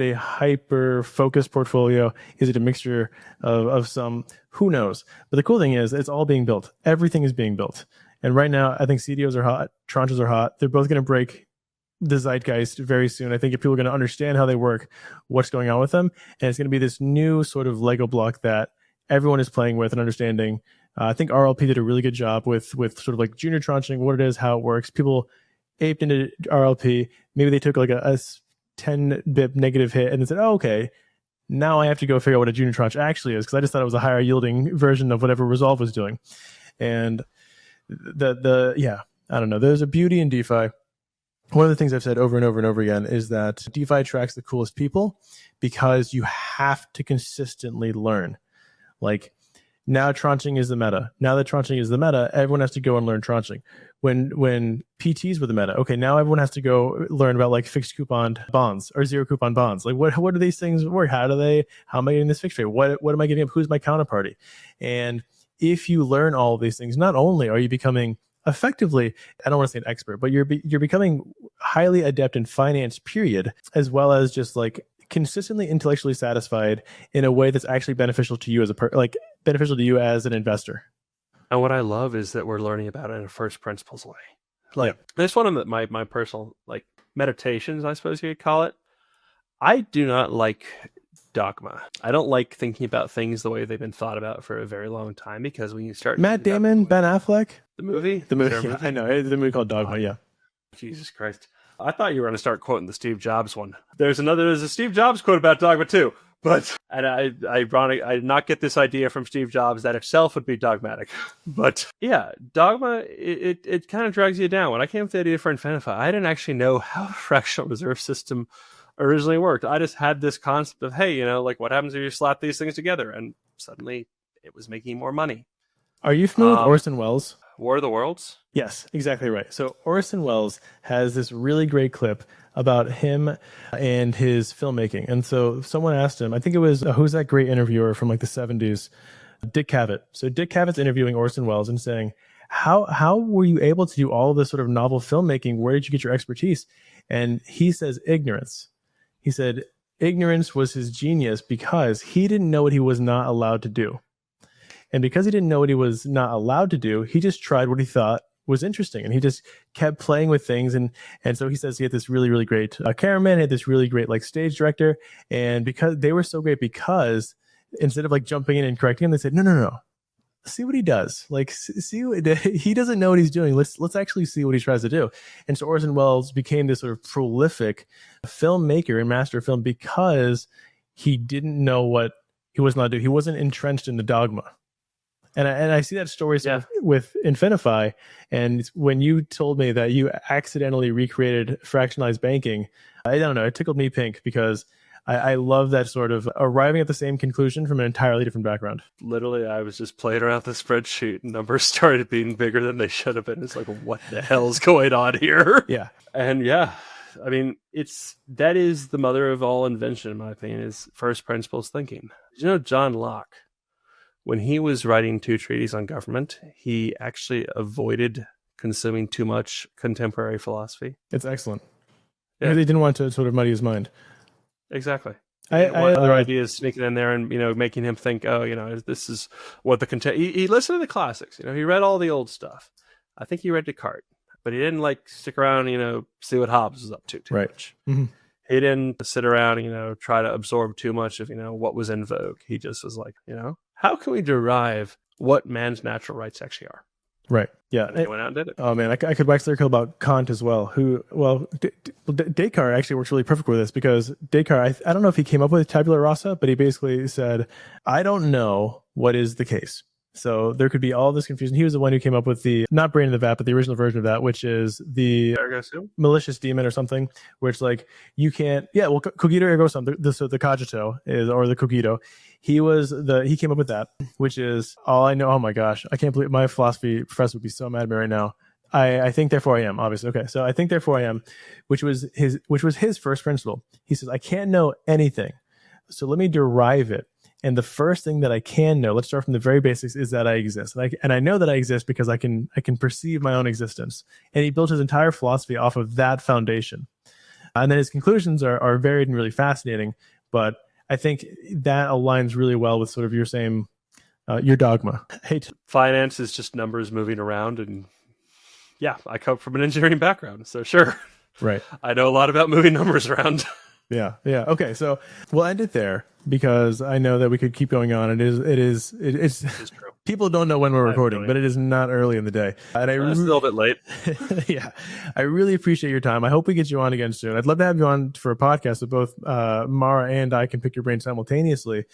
a hyper focused portfolio? Is it a mixture of some? Who knows? But the cool thing is it's all being built. Everything is being built. And right now, I think CDOs are hot. Tranches are hot. They're both going to break the zeitgeist very soon. I think if people are going to understand how they work, what's going on with them, and it's going to be this new sort of Lego block that everyone is playing with and understanding. I think RLP did a really good job with sort of junior tranching, what it is, how it works. People aped into RLP. Maybe they took a 10 bip negative hit and then said, oh, okay, now I have to go figure out what a junior tranche actually is because I just thought it was a higher yielding version of whatever Resolve was doing. And I don't know. There's a beauty in DeFi. One of the things I've said over and over and over again is that DeFi attracts the coolest people because you have to consistently learn. Now tranching is the meta. Now that tranching is the meta, everyone has to go and learn tranching. When PTs were the meta, okay, now everyone has to go learn about fixed coupon bonds or zero coupon bonds. What do these things work? How am I getting this fixed rate? What am I giving up? Who's my counterparty? And if you learn all of these things, not only are you becoming effectively, I don't want to say an expert, but you're becoming highly adept in finance, period, as well as just consistently intellectually satisfied in a way that's actually beneficial to you as beneficial to you as an investor. And what I love is that we're learning about it in a first principles way. This one of my personal meditations, I suppose you could call it. I do not like dogma. I don't like thinking about things the way they've been thought about for a very long time because when you start Matt Damon, Ben Affleck, the movie, yeah, I know the movie called Dogma. Yeah, Jesus Christ. I thought you were going to start quoting the Steve Jobs one. There's a Steve Jobs quote about dogma too. And I did not get this idea from Steve Jobs that itself would be dogmatic. But yeah, dogma, it kind of drags you down. When I came up with the idea for Infinifi, I didn't actually know how a fractional reserve system originally worked. I just had this concept of, hey, what happens if you slap these things together? And suddenly it was making more money. Are you familiar with Orson Welles? War of the Worlds? Yes, exactly right. So Orson Welles has this really great clip about him and his filmmaking. And so someone asked him, I think it was, who's that great interviewer from like the 70s? Dick Cavett. So Dick Cavett's interviewing Orson Welles and saying, how were you able to do all of this sort of novel filmmaking? Where did you get your expertise? And he says ignorance. He said ignorance was his genius because he didn't know what he was not allowed to do. And because he didn't know what he was not allowed to do, he just tried what he thought was interesting. And he just kept playing with things. And so he says he had this really, really great cameraman, he had this really great like stage director. And because they were so great, because instead of like jumping in and correcting him, they said, no. See what he does. Like, see what he doesn't know what he's doing. Let's actually see what he tries to do. And so Orson Welles became this sort of prolific filmmaker and master of film because he didn't know what he was not doing. He wasn't entrenched in the dogma. And I see that story with Infinifi. And when you told me that you accidentally recreated fractionalized banking, I don't know, it tickled me pink because I love that sort of arriving at the same conclusion from an entirely different background. Literally, I was just playing around the spreadsheet and numbers started being bigger than they should have been. It's like, what the hell's going on here? Yeah. And I mean, that is the mother of all invention, in my opinion, is first principles thinking. Did you know John Locke, when he was writing 2 treatises on government, he actually avoided consuming too much contemporary philosophy? It's excellent. Yeah. Because he didn't want to sort of muddy his mind. Exactly. Other ideas sneaking in there and making him think, this is what the content. He listened to the classics. He read all the old stuff. I think he read Descartes, but he didn't like stick around, see what Hobbes was up to too much. Mm-hmm. He didn't sit around, try to absorb too much of what was in vogue. He just was like, how can we derive what man's natural rights actually are? Right. Yeah. And he went out and did it. Oh man, I could wax lyrical about Kant as well. Descartes actually works really perfect with this because Descartes, I don't know if he came up with tabula rasa, but he basically said, I don't know what is the case. So there could be all this confusion. He was the one who came up with the, not brain in the vat, but the original version of that, which is the malicious demon or something, where it's like, you can't, cogito ergo sum, the cogito is, or the cogito. He came up with that, which is all I know. Oh my gosh, I can't believe my philosophy professor would be so mad at me right now. I think therefore I am, obviously. Okay. So I think therefore I am, which was his first principle. He says, I can't know anything. So let me derive it. And the first thing that I can know, let's start from the very basics, is that I exist. And I know that I exist because I can perceive my own existence. And he built his entire philosophy off of that foundation. And then his conclusions are varied and really fascinating. But I think that aligns really well with sort of your dogma. Finance is just numbers moving around. And I come from an engineering background. So sure. Right. I know a lot about moving numbers around. Yeah. Okay. So we'll end it there because I know that we could keep going on. It's true. People don't know when we're recording, but it is not early in the day. And it's a little bit late. Yeah. I really appreciate your time. I hope we get you on again soon. I'd love to have you on for a podcast so both Mara and I can pick your brain simultaneously.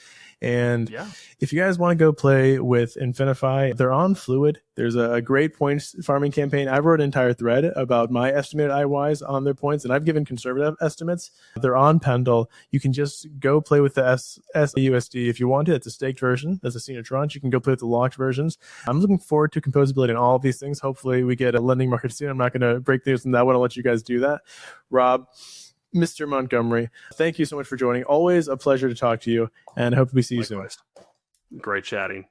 And if you guys want to go play with Infinifi, they're on Fluid. There's a great points farming campaign. I wrote an entire thread about my estimated IYs on their points, and I've given conservative estimates. They're on Pendle. You can just go play with the SUSD if you want to. It's a staked version. That's a senior tranche. You can go play with the locked versions. I'm looking forward to composability and all of these things. Hopefully we get a lending market soon. I'm not going to break news on that one. I'll let you guys do that. Rob, Mr. Montgomery, thank you so much for joining. Always a pleasure to talk to you, and I hope we see you soon. Great chatting.